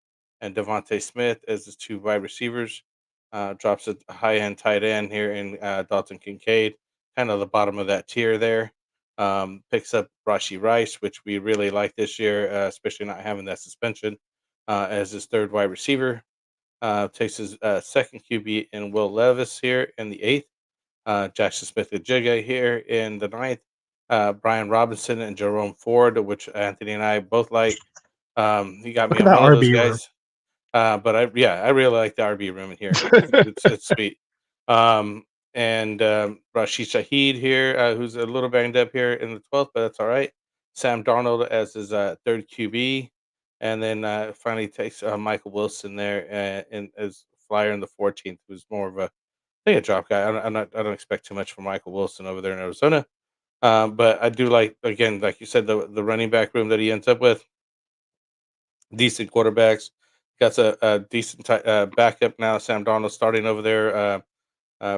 and Devontae Smith as his 2 wide receivers. Drops a high-end tight end here in Dalton Kincaid, kind of the bottom of that tier there. Picks up Rashee Rice, which we really like this year, especially not having that suspension, as his 3rd wide receiver. Takes his 2nd QB in Will Levis here in the 8th. Jackson Smith-Njigba here in the 9th. Brian Robinson and Jerome Ford, which Anthony and I both like. He got me on one of those guys. But I really like the RB room in here. It's sweet. And Rashid Shaheed here, who's a little banged up here in the 12th, but that's all right. Sam Darnold as his 3rd QB. And then finally takes Michael Wilson there and as flyer in the 14th, who's more of a drop guy. I don't expect too much from Michael Wilson over there in Arizona. But I do like, again, like you said, the running back room that he ends up with. Decent quarterbacks. Got a decent backup now. Sam Darnold starting over there.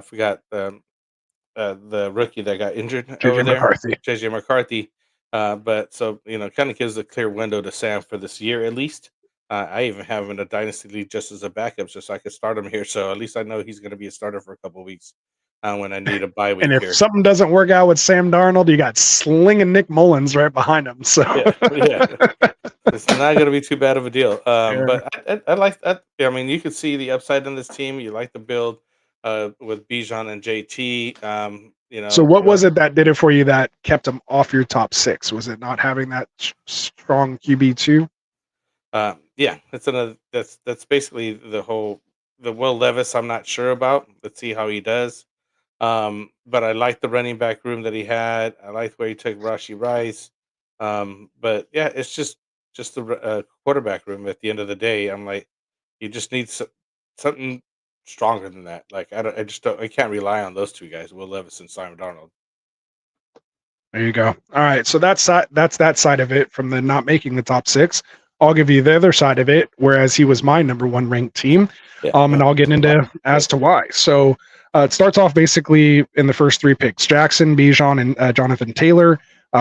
Forgot the rookie that got injured over there, JJ McCarthy. But so kind of gives a clear window to Sam for this year at least. I even have him in a dynasty league just as a backup, just so I could start him here. So at least I know he's going to be a starter for a couple of weeks when I need a bye week. And if something doesn't work out with Sam Darnold, you got slinging Nick Mullins right behind him. So yeah. It's not going to be too bad of a deal. But I like that. I mean, you can see the upside in this team. You like the build with Bijan and JT. So what was it that did it for you that kept him off your top 6? Was it not having that strong QB2? Yeah, that's basically the Will Levis. I'm not sure about. Let's see how he does. But I like the running back room that he had. I like where he took Rashee Rice. But yeah, it's just the quarterback room. At the end of the day, I'm like, you just need something stronger than that. Like I can't rely on those 2 guys, Will Levis and Simon Darnold. There you go. All right, so that's that side of it from the not making the top 6. I'll give you the other side of it, whereas he was my number 1 ranked team. And I'll get into as to why. So it starts off basically in the first 3 picks: Jackson, Bijan, and Jonathan Taylor.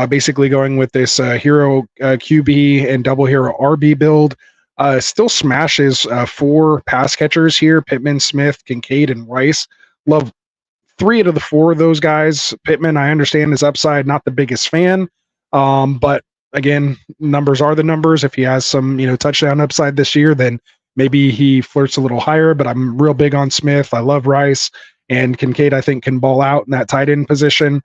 Basically going with this hero QB and double hero RB build. Still smashes 4 pass catchers here: Pittman, Smith, Kincaid, and Rice. Love 3 out of the 4 of those guys. Pittman, I understand his upside, not the biggest fan. But again, numbers are the numbers. If he has some, touchdown upside this year, then maybe he flirts a little higher. But I'm real big on Smith. I love Rice, and Kincaid, I think, can ball out in that tight end position.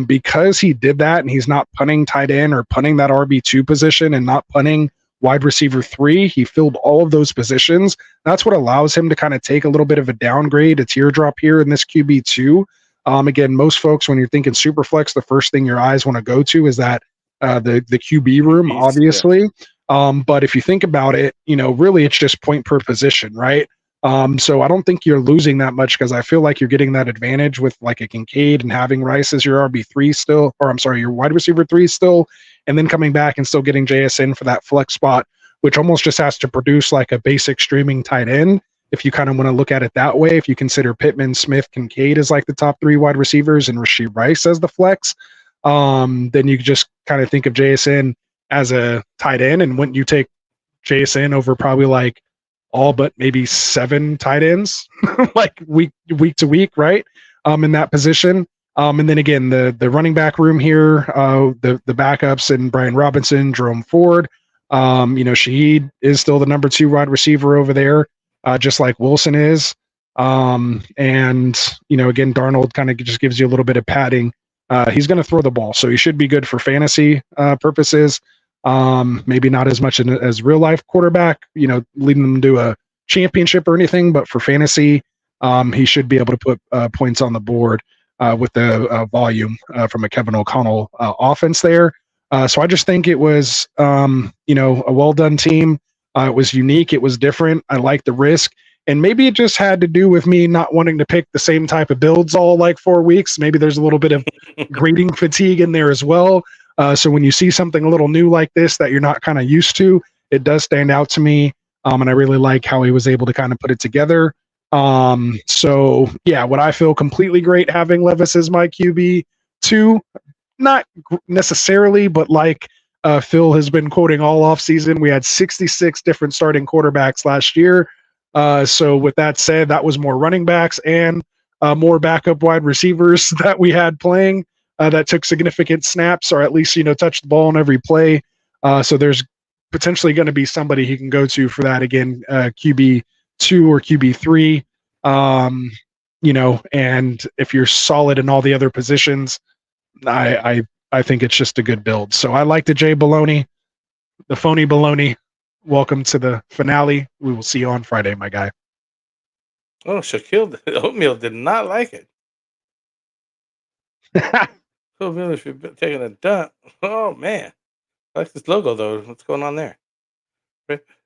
Because he did that, and he's not punting tight end or punting that RB2 position, and not punting wide receiver 3. He filled all of those positions. That's what allows him to kind of take a little bit of a downgrade, a teardrop here in this QB2. Again, most folks, when you're thinking Superflex, the first thing your eyes want to go to is that the QB room, QBs, obviously. But if you think about it, really it's just point per position, right? So I don't think you're losing that much because I feel like you're getting that advantage with like a Kincaid and having Rice as your RB3 still, or I'm sorry, your wide receiver 3 still, and then coming back and still getting JSN for that flex spot, which almost just has to produce like a basic streaming tight end. If you kind of want to look at it that way, if you consider Pittman, Smith, Kincaid as like the top 3 wide receivers and Rashid Rice as the flex, then you just kind of think of JSN as a tight end. And wouldn't you take JSN over probably like all but maybe 7 tight ends, like week to week, right? In that position. And then again, the running back room here, the backups and Brian Robinson, Jerome Ford, Shaheed is still the number 2 wide receiver over there, just like Wilson is. And, again, Darnold kind of just gives you a little bit of padding. He's going to throw the ball, so he should be good for fantasy purposes. Maybe not as much as real life quarterback, leading them to a championship or anything, but for fantasy, he should be able to put points on the board with the volume from a Kevin O'Connell offense there. So I just think it was, a well done team. It was unique. It was different. I like the risk. And maybe it just had to do with me not wanting to pick the same type of builds all like 4 weeks. Maybe there's a little bit of grading fatigue in there as well. So when you see something a little new like this that you're not kind of used to, it does stand out to me. And I really like how he was able to kind of put it together. So yeah, would I feel completely great having Levis as my QB2? Not necessarily, but like Phil has been quoting all off season, we had 66 different starting quarterbacks last year. So with that said, that was more running backs and more backup wide receivers that we had playing that took significant snaps, or at least, touched the ball on every play. So there's potentially going to be somebody he can go to for that again, QB2 or QB3. And if you're solid in all the other positions, I think it's just a good build. So I like the Jay Baloney, the phony baloney. Welcome to the finale. We will see you on Friday, my guy. Oh, Shaquille Oatmeal did not like it. Oatmeal, if you're taking a dump. Oh, man. I like this logo, though. What's going on there?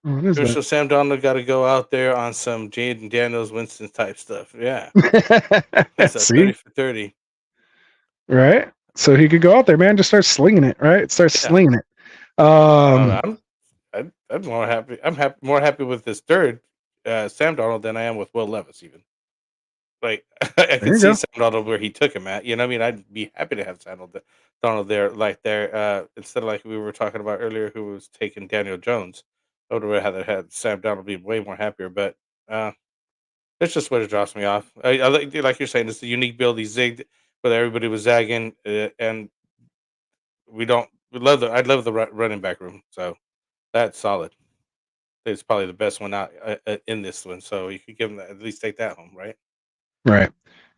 So Sam Donald got to go out there on some Jaden Daniels, Winston type stuff. Yeah. That's a 30 for 30. Right? So he could go out there, man, just start slinging it, right? Slinging it. I'm more happy. More happy with this third Sam Donald than I am with Will Levis. Even like I can see Sam Donald where he took him at. I'd be happy to have Sam Donald there, like there instead of like we were talking about earlier, who was taking Daniel Jones. I would have rather had Sam Donald be way more happier, but it's just what it drops me off. I like you're saying, it's a unique build. He zigged, but everybody was zagging, and I'd love the running back room. So. That's solid. It's probably the best one out in this one, so you could give him at least take that home, right? Right.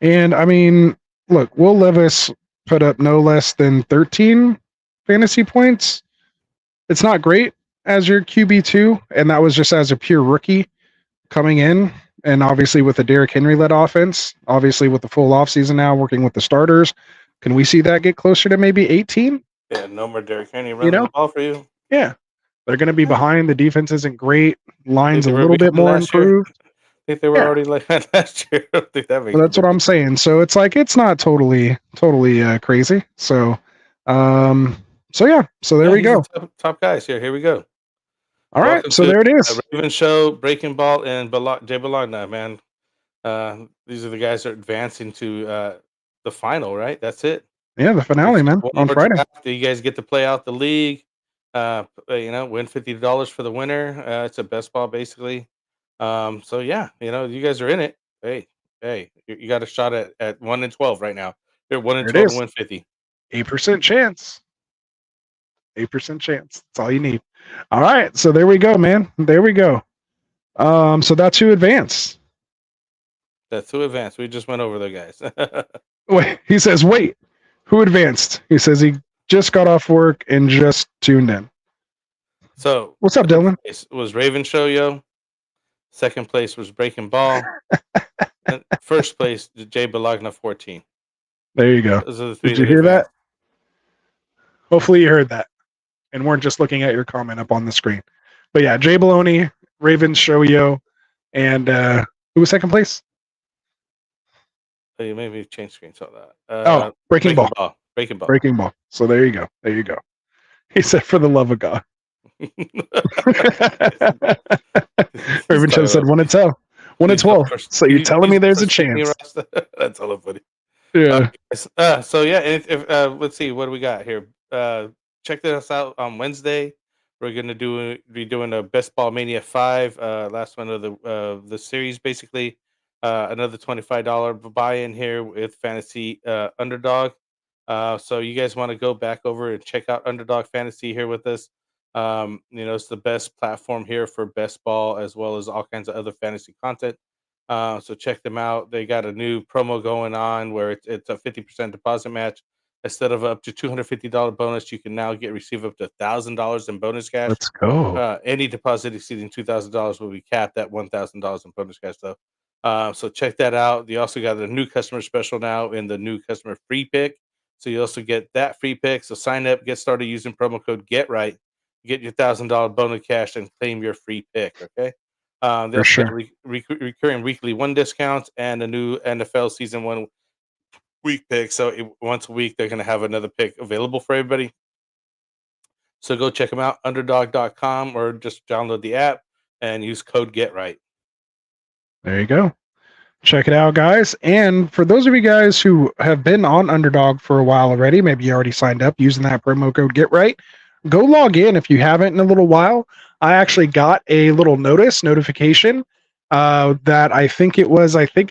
And I mean, look, Will Levis put up no less than 13 fantasy points. It's not great as your QB2, and that was just as a pure rookie coming in, and obviously with the Derrick Henry-led offense, obviously with the full offseason now, working with the starters, can we see that get closer to maybe 18? Yeah, no more Derrick Henry running the ball for you. Yeah. They're going to be behind. The defense isn't great. Line's a little bit more improved. I think they were already like that last year. I don't think that makes that's what I'm saying. So it's like it's not totally crazy. So yeah. So there we go. Top guys here. Here we go. All right. So there it is. Raven Show, Breaking Ball, and Jay Balagna, man. These are the guys that are advancing to the final, right? That's it. Yeah, the finale, man, on Friday. You guys get to play out the league. Win $50 for the winner. It's a best ball basically. So yeah, you guys are in it. Hey, you got a shot at 1 in 12 right now. You're 1 in 12 to win 50. 8% chance. 8% chance. That's all you need. All right, so there we go, man. There we go. So that's who advanced. That's who advanced. We just went over there, guys. Wait, he says, wait, who advanced? He says he just got off work and just tuned in. So What's up, Dylan? it was Raven Show, yo. Second place was Breaking Ball. And first place, Jay Bologna 14. There you go. Those are the three. Did you hear that? Hopefully you heard that and weren't just looking at your comment up on the screen. But yeah, Jay Baloney, Ravens Shoyo, and who was second place? Oh, you maybe change screen so that. Breaking Ball. Breaking Ball. Breaking Ball. So there you go. There you go. He said, "For the love of God." Raven Show said 1-12. 1-12. So you're telling me there's a chance? That's all funny. Yeah. So yeah, if let's see, what do we got here? Check us out on Wednesday. We're gonna be doing a Best Ball Mania 5, last one of the series, basically. Another $25 buy-in here with Fantasy Underdog. So you guys want to go back over and check out Underdog Fantasy here with us. It's the best platform here for best ball as well as all kinds of other fantasy content. So check them out. They got a new promo going on where it's a 50% deposit match. Instead of up to $250 bonus, you can now receive up to $1,000 in bonus cash. Let's go. Any deposit exceeding $2,000 will be capped at $1,000 in bonus cash, though. So check that out. You also got a new customer special now in the new customer free pick. So you also get that free pick. So sign up, get started using promo code GetRight. Get your $1,000 bonus cash and claim your free pick. Okay. There's sure. recurring weekly 1 discounts and a new NFL season 1 week pick. So once a week, they're going to have another pick available for everybody. So go check them out, underdog.com, or just download the app and use code GetRight. There you go. Check it out, guys. And for those of you guys who have been on Underdog for a while already, maybe you already signed up using that promo code GetRight, go log in if you haven't in a little while. I actually got a little notification that I think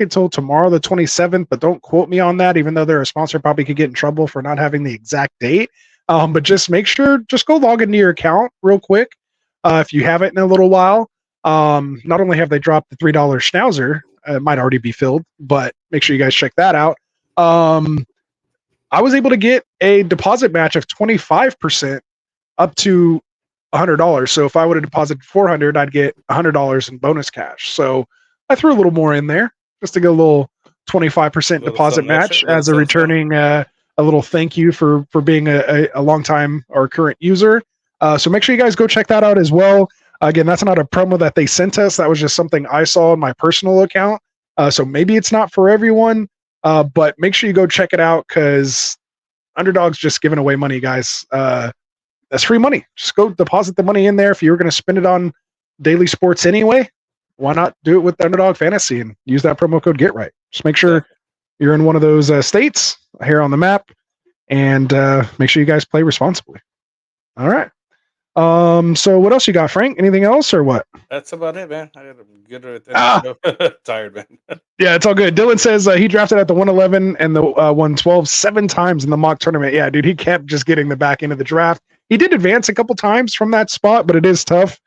until tomorrow, the 27th, but don't quote me on that, even though they're a sponsor, probably could get in trouble for not having the exact date. But just make sure, just go log into your account real quick. If you haven't in a little while, not only have they dropped the $3 schnauzer, it might already be filled, but make sure you guys check that out. I was able to get a deposit match of 25% up to $100. So if I would have deposited $400, I'd get $100 in bonus cash. So I threw a little more in there just to get a little 25% deposit match as a returning, a little thank you for being a long time or current user. So make sure you guys go check that out as well. Again, that's not a promo that they sent us. That was just something I saw in my personal account. So maybe it's not for everyone, but make sure you go check it out because Underdog's just giving away money, guys. That's free money. Just go deposit the money in there. If you were going to spend it on daily sports anyway, why not do it with Underdog Fantasy and use that promo code GetRight? Just make sure you're in one of those states here on the map, and make sure you guys play responsibly. All right. So what else you got, Frank? Anything else or what? That's about it, man. I got a good tired, man. Yeah, it's all good. Dylan says he drafted at the 111 and the 112 7 times in the mock tournament. Yeah, dude, he kept just getting the back end of the draft. He did advance a couple times from that spot, but it is tough.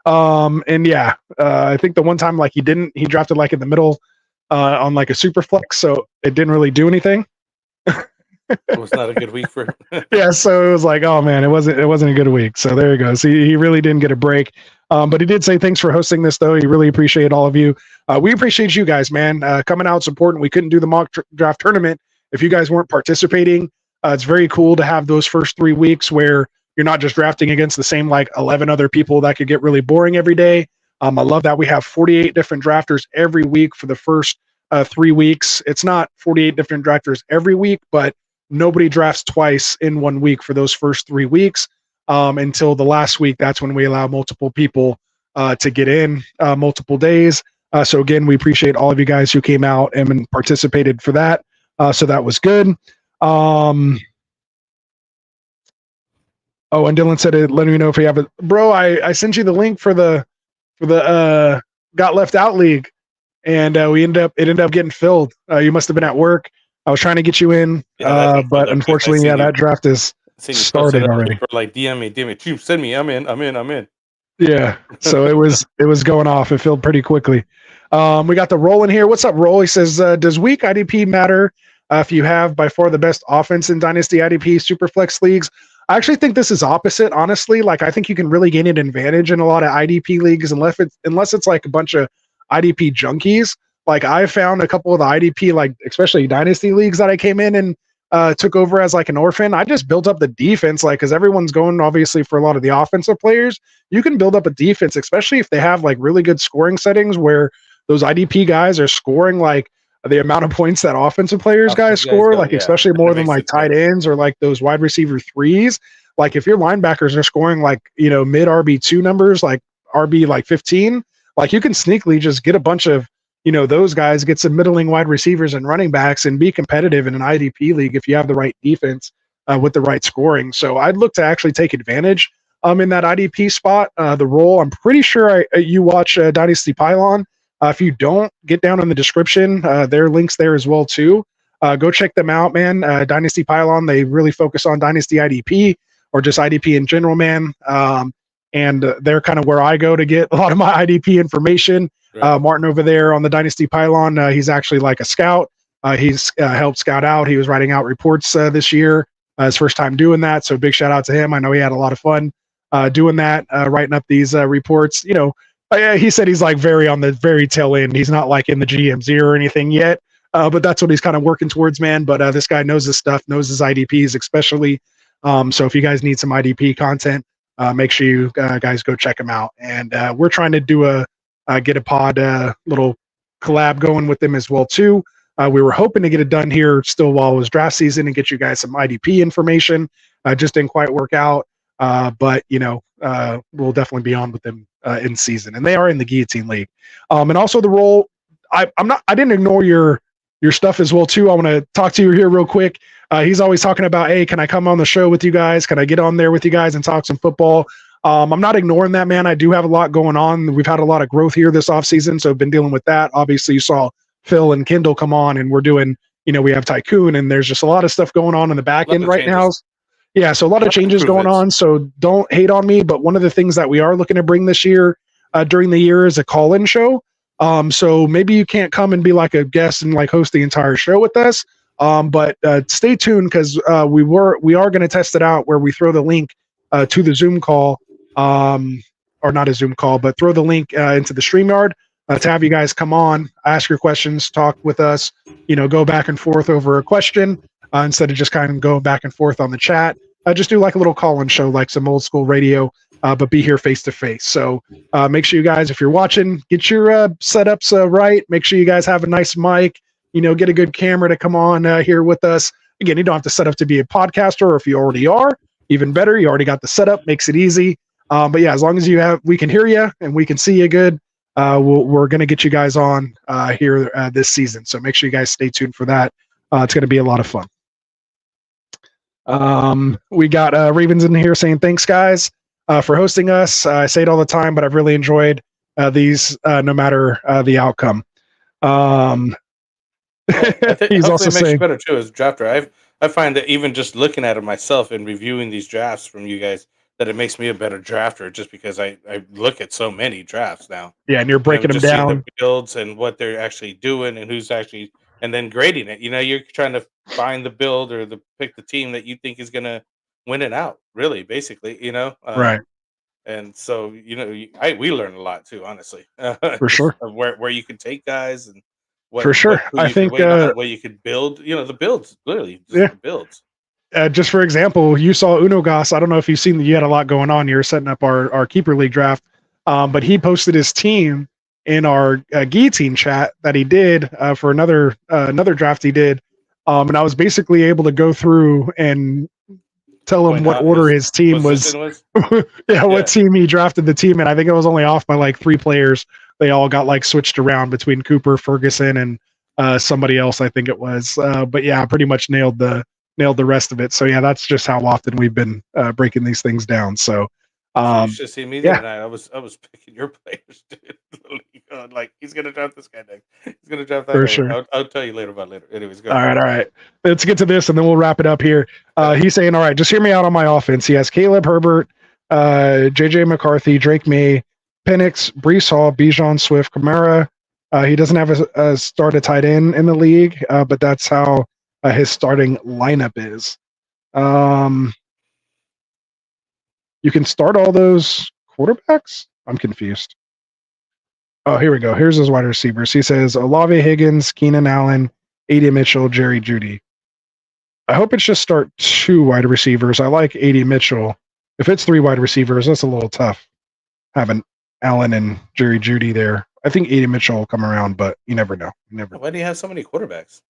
And yeah, I think the one time he drafted in the middle on a Superflex, so it didn't really do anything. It was not a good week for him. Yeah, so it was oh man, it wasn't a good week. So there he goes. He really didn't get a break. But he did say thanks for hosting this though. He really appreciate all of you. We appreciate you guys, man, coming out supporting. We couldn't do the mock draft tournament if you guys weren't participating. It's very cool to have those first 3 weeks where you're not just drafting against the same 11 other people that could get really boring every day. I love that we have 48 different drafters every week for the first 3 weeks. It's not 48 different drafters every week, but nobody drafts twice in 1 week for those first 3 weeks until the last week. That's when we allow multiple people to get in multiple days. So again, we appreciate all of you guys who came out and participated for that. So that was good. Oh, and Dylan said it, let me know if you have it. Bro, I sent you the link for the Got Left Out League, and it ended up getting filled. You must have been at work. I was trying to get you in, but unfortunately, that draft is started already. DM me, send me. I'm in. Yeah, so it was going off. It filled pretty quickly. We got the Roll in here. What's up, Roll? He says, does weak IDP matter if you have by far the best offense in Dynasty IDP Superflex leagues? I actually think this is opposite, honestly. Like, I think you can really gain an advantage in a lot of IDP leagues unless it's like a bunch of IDP junkies. Like, I found a couple of the IDP, like especially Dynasty leagues that I came in and took over as like an orphan. I just built up the defense, like, because everyone's going obviously for a lot of the offensive players. You can build up a defense, especially if they have like really good scoring settings where those IDP guys are scoring like the amount of points that offensive players guys score, like especially more than like tight ends or like those wide receiver threes. Like if your linebackers are scoring like, mid RB2 numbers, like RB like 15, like you can sneakily just get a bunch of, those guys, get some middling wide receivers and running backs and be competitive in an IDP league if you have the right defense with the right scoring. So I'd look to actually take advantage in that IDP spot. The role, I'm pretty sure you watch Dynasty Pylon. If you don't, get down in the description. There are links there as well too. Go check them out, man. Dynasty Pylon, they really focus on Dynasty IDP or just IDP in general, man. And they're kind of where I go to get a lot of my IDP information. Right. Martin over there on the Dynasty Pylon, he's actually like a scout. He's helped scout out. He was writing out reports this year. His first time doing that. So big shout out to him. I know he had a lot of fun doing that, writing up these reports. He said he's like on the very tail end. He's not like in the GMZ or anything yet, but that's what he's kind of working towards, man. But this guy knows his stuff, knows his IDPs especially. So if you guys need some IDP content, make sure you guys go check him out. And we're trying to do get a pod little collab going with them as well too. We were hoping to get it done here still while it was draft season and get you guys some IDP information. Just didn't quite work out. But we'll definitely be on with them in season, and they are in the Guillotine League. And also the role, I didn't ignore your stuff as well too. I want to talk to you here real quick. He's always talking about, hey, can I come on the show with you guys? Can I get on there with you guys and talk some football? I'm not ignoring that, man. I do have a lot going on. We've had a lot of growth here this offseason, so I've been dealing with that. Obviously, you saw Phil and Kendall come on, and we're doing, we have Tycoon, and there's just a lot of stuff going on in the back end right now. Yeah, so a lot of changes going on, so don't hate on me. But one of the things that we are looking to bring this year during the year is a call-in show. So maybe you can't come and be like a guest and like host the entire show with us. But stay tuned because we are going to test it out where we throw the link to the Zoom call, or not a Zoom call, but throw the link into the StreamYard to have you guys come on, ask your questions, talk with us, go back and forth over a question. Instead of just kind of going back and forth on the chat, just do like a little call-in show, like some old school radio, but be here face to face. So make sure you guys, if you're watching, get your setups right. Make sure you guys have a nice mic, get a good camera to come on here with us. Again, you don't have to set up to be a podcaster, or if you already are, even better, you already got the setup, makes it easy. But yeah, as long as we can hear you and we can see you good, we're going to get you guys on here this season. So make sure you guys stay tuned for that. It's going to be a lot of fun. We got Ravens in here saying thanks guys for hosting us. I say it all the time, but I've really enjoyed these no matter the outcome. He's also saying better too as a drafter. I find that even just looking at it myself and reviewing these drafts from you guys, that it makes me a better drafter just because I look at so many drafts now. Yeah, and you're breaking them down, the builds and what they're actually doing and who's actually, and then grading it. You're trying to find the build or pick the team that you think is going to win it out, really, basically, right. And so, we learn a lot too, honestly, for sure, of where you can take guys and what, for sure. I think where you could build, the builds, literally, the builds. Just for example, you saw Unogas. I don't know if you've seen you had a lot going on. You're setting up our keeper league draft, but he posted his team in our guillotine chat that he did for another draft he did, and I was basically able to go through and tell him what order his team was. What team he drafted the team in. I think it was only off by like 3 players. They all got like switched around between Cooper, Ferguson, and somebody else. I think it was. But yeah, I pretty much nailed the rest of it. So yeah, that's just how often we've been breaking these things down. So you should see me the other night. I was picking your players, dude. Like he's gonna draft this guy next. He's gonna draft that. For sure. I'll tell you later about later. Anyways, go. All right. Let's get to this and then we'll wrap it up here. He's saying, all right, just hear me out on my offense. He has Caleb Herbert, JJ McCarthy, Drake May, Penix, Brees Hall, Bijan, Swift, Kamara. He doesn't have a started tight end in the league, but that's how his starting lineup is. you can start all those quarterbacks? I'm confused. Oh, here we go. Here's his wide receivers. He says Olave Higgins, Keenan Allen, A.D. Mitchell, Jerry Jeudy. I hope it's just start 2 wide receivers. I like A.D. Mitchell. If it's 3 wide receivers, that's a little tough having Allen and Jerry Jeudy there. I think A.D. Mitchell will come around, but you never know. You never know. Why do you have so many quarterbacks?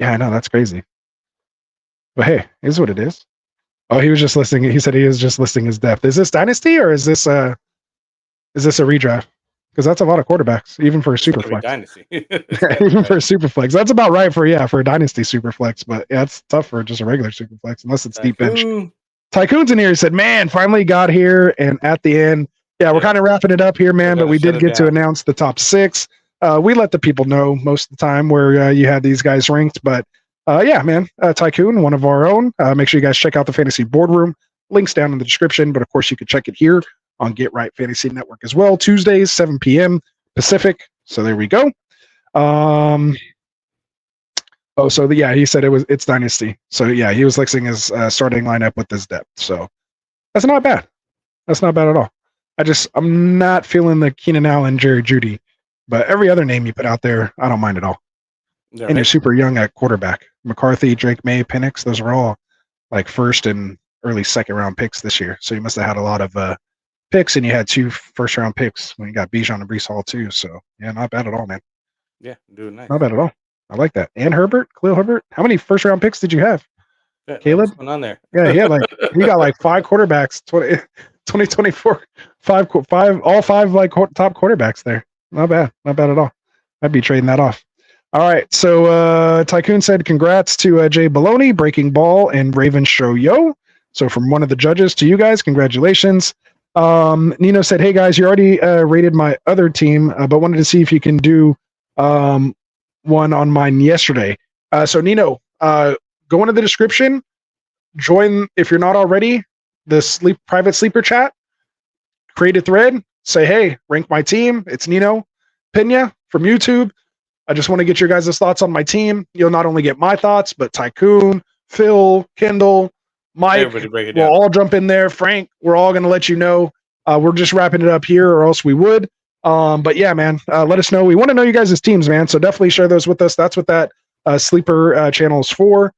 Yeah, I know. That's crazy. But hey, it is what it is. Oh, he was just listing. He said he is just listing his depth. Is this Dynasty or is this a redraft? Because that's a lot of quarterbacks, even for a Superflex. Dynasty. Even for a Superflex. That's about right for a Dynasty Superflex. But yeah, it's tough for just a regular Superflex, unless it's deep bench. Tycoon's in here. He said, man, finally got here. And at the end, we're kind of wrapping it up here, man. But we did get to announce the top 6. We let the people know most of the time where you had these guys ranked. But yeah, man, Tycoon, one of our own. Make sure you guys check out the Fantasy Boardroom. Links down in the description. But of course, you can check it here on Get Right Fantasy Network as well. Tuesdays, 7 p.m. Pacific. So there we go. He said it's Dynasty. So yeah, he was listing his starting lineup with his depth. So that's not bad. That's not bad at all. I'm not feeling the Keenan Allen, Jerry Jeudy, but every other name you put out there, I don't mind at all. Yeah, and you're super young at quarterback. McCarthy, Drake May, Penix, those were all like first and early second round picks this year. So you must have had a lot of picks, and you had 2 first round picks when you got Bijan and Breece Hall too. So yeah, not bad at all, man. Yeah, doing nice. Not bad at all. I like that. And Herbert, Khalil Herbert. How many first round picks did you have? Yeah, Caleb? what's going on there? Yeah, he got like 5 quarterbacks. 2024, 5 all 5 like top quarterbacks there. Not bad at all. I'd be trading that off. All right, so Tycoon said congrats to Jay Baloney, Breaking Ball, and Raven Show Yo. So from one of the judges to you guys, congratulations. Nino said, hey guys, you already rated my other team, but wanted to see if you can do one on mine yesterday. So Nino, go into the description, join if you're not already the private sleeper chat, create a thread, say, hey, rank my team. It's Nino Pena from YouTube. I just want to get your guys' thoughts on my team. You'll not only get my thoughts, but Tycoon, Phil, Kendall, Mike, we'll all jump in there. Frank, we're all going to let you know. We're just wrapping it up here, or else we would. But yeah, man, let us know. We want to know you guys' teams, man. So definitely share those with us. That's what that sleeper channel is for.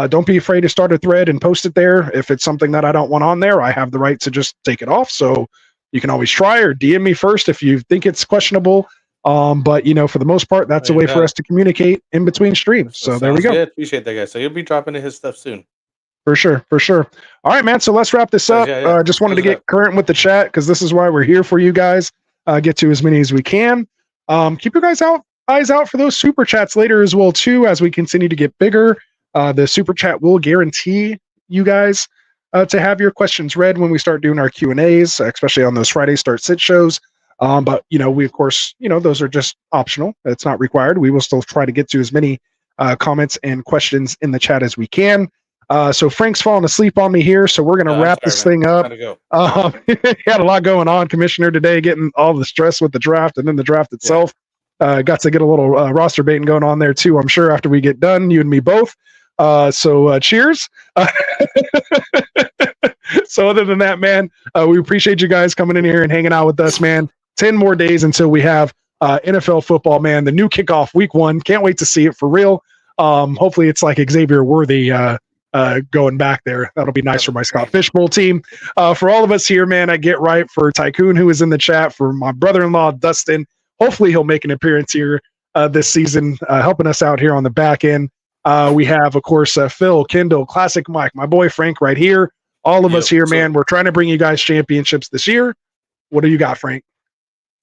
Don't be afraid to start a thread and post it there. If it's something that I don't want on there, I have the right to just take it off. So you can always try, or DM me first if you think it's questionable. But for the most part, that's a way for us to communicate in between streams. So there we go. Good. Appreciate that, guys. So you'll be dropping his stuff soon. For sure. All right, man. So let's wrap this up. Just wanted to get current with the chat because this is why we're here for you guys. Get to as many as we can. Keep your eyes out for those super chats later as well too, as we continue to get bigger. The super chat will guarantee you guys to have your questions read when we start doing our Q&As, especially on those Friday start sit shows. But we of course those are just optional. It's not required. We will still try to get to as many comments and questions in the chat as we can. So Frank's falling asleep on me here, so we're going to wrap this thing up. He had a lot going on, Commissioner, today, getting all the stress with the draft and then the draft itself. Got to get a little roster baiting going on there too, I'm sure, after we get done, you and me both. So cheers. So other than that, man, we appreciate you guys coming in here and hanging out with us, man. 10 more days until we have NFL football, man. The new kickoff week 1. Can't wait to see it for real. Hopefully it's like Xavier Worthy going back there. That'll be nice for my Scott Fishbowl team. For all of us here, man, I get right for Tycoon, who is in the chat, for my brother-in-law, Dustin. Hopefully he'll make an appearance here this season, helping us out here on the back end. We have, of course, Phil, Kendall, Classic Mike, my boy Frank right here. All of us here, man. We're trying to bring you guys championships this year. What do you got, Frank?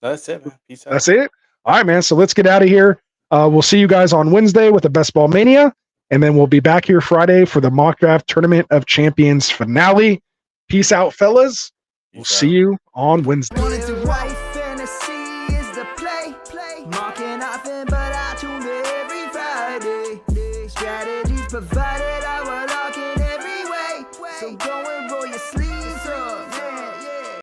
That's it, man. Peace out. That's it? All right, man. So let's get out of here. We'll see you guys on Wednesday with the Best Ball Mania. And then we'll be back here Friday for the Mock Draft Tournament of Champions finale. Peace out, fellas. We'll see you on Wednesday. Marking nothing, but I tune every Friday. Strategies provided.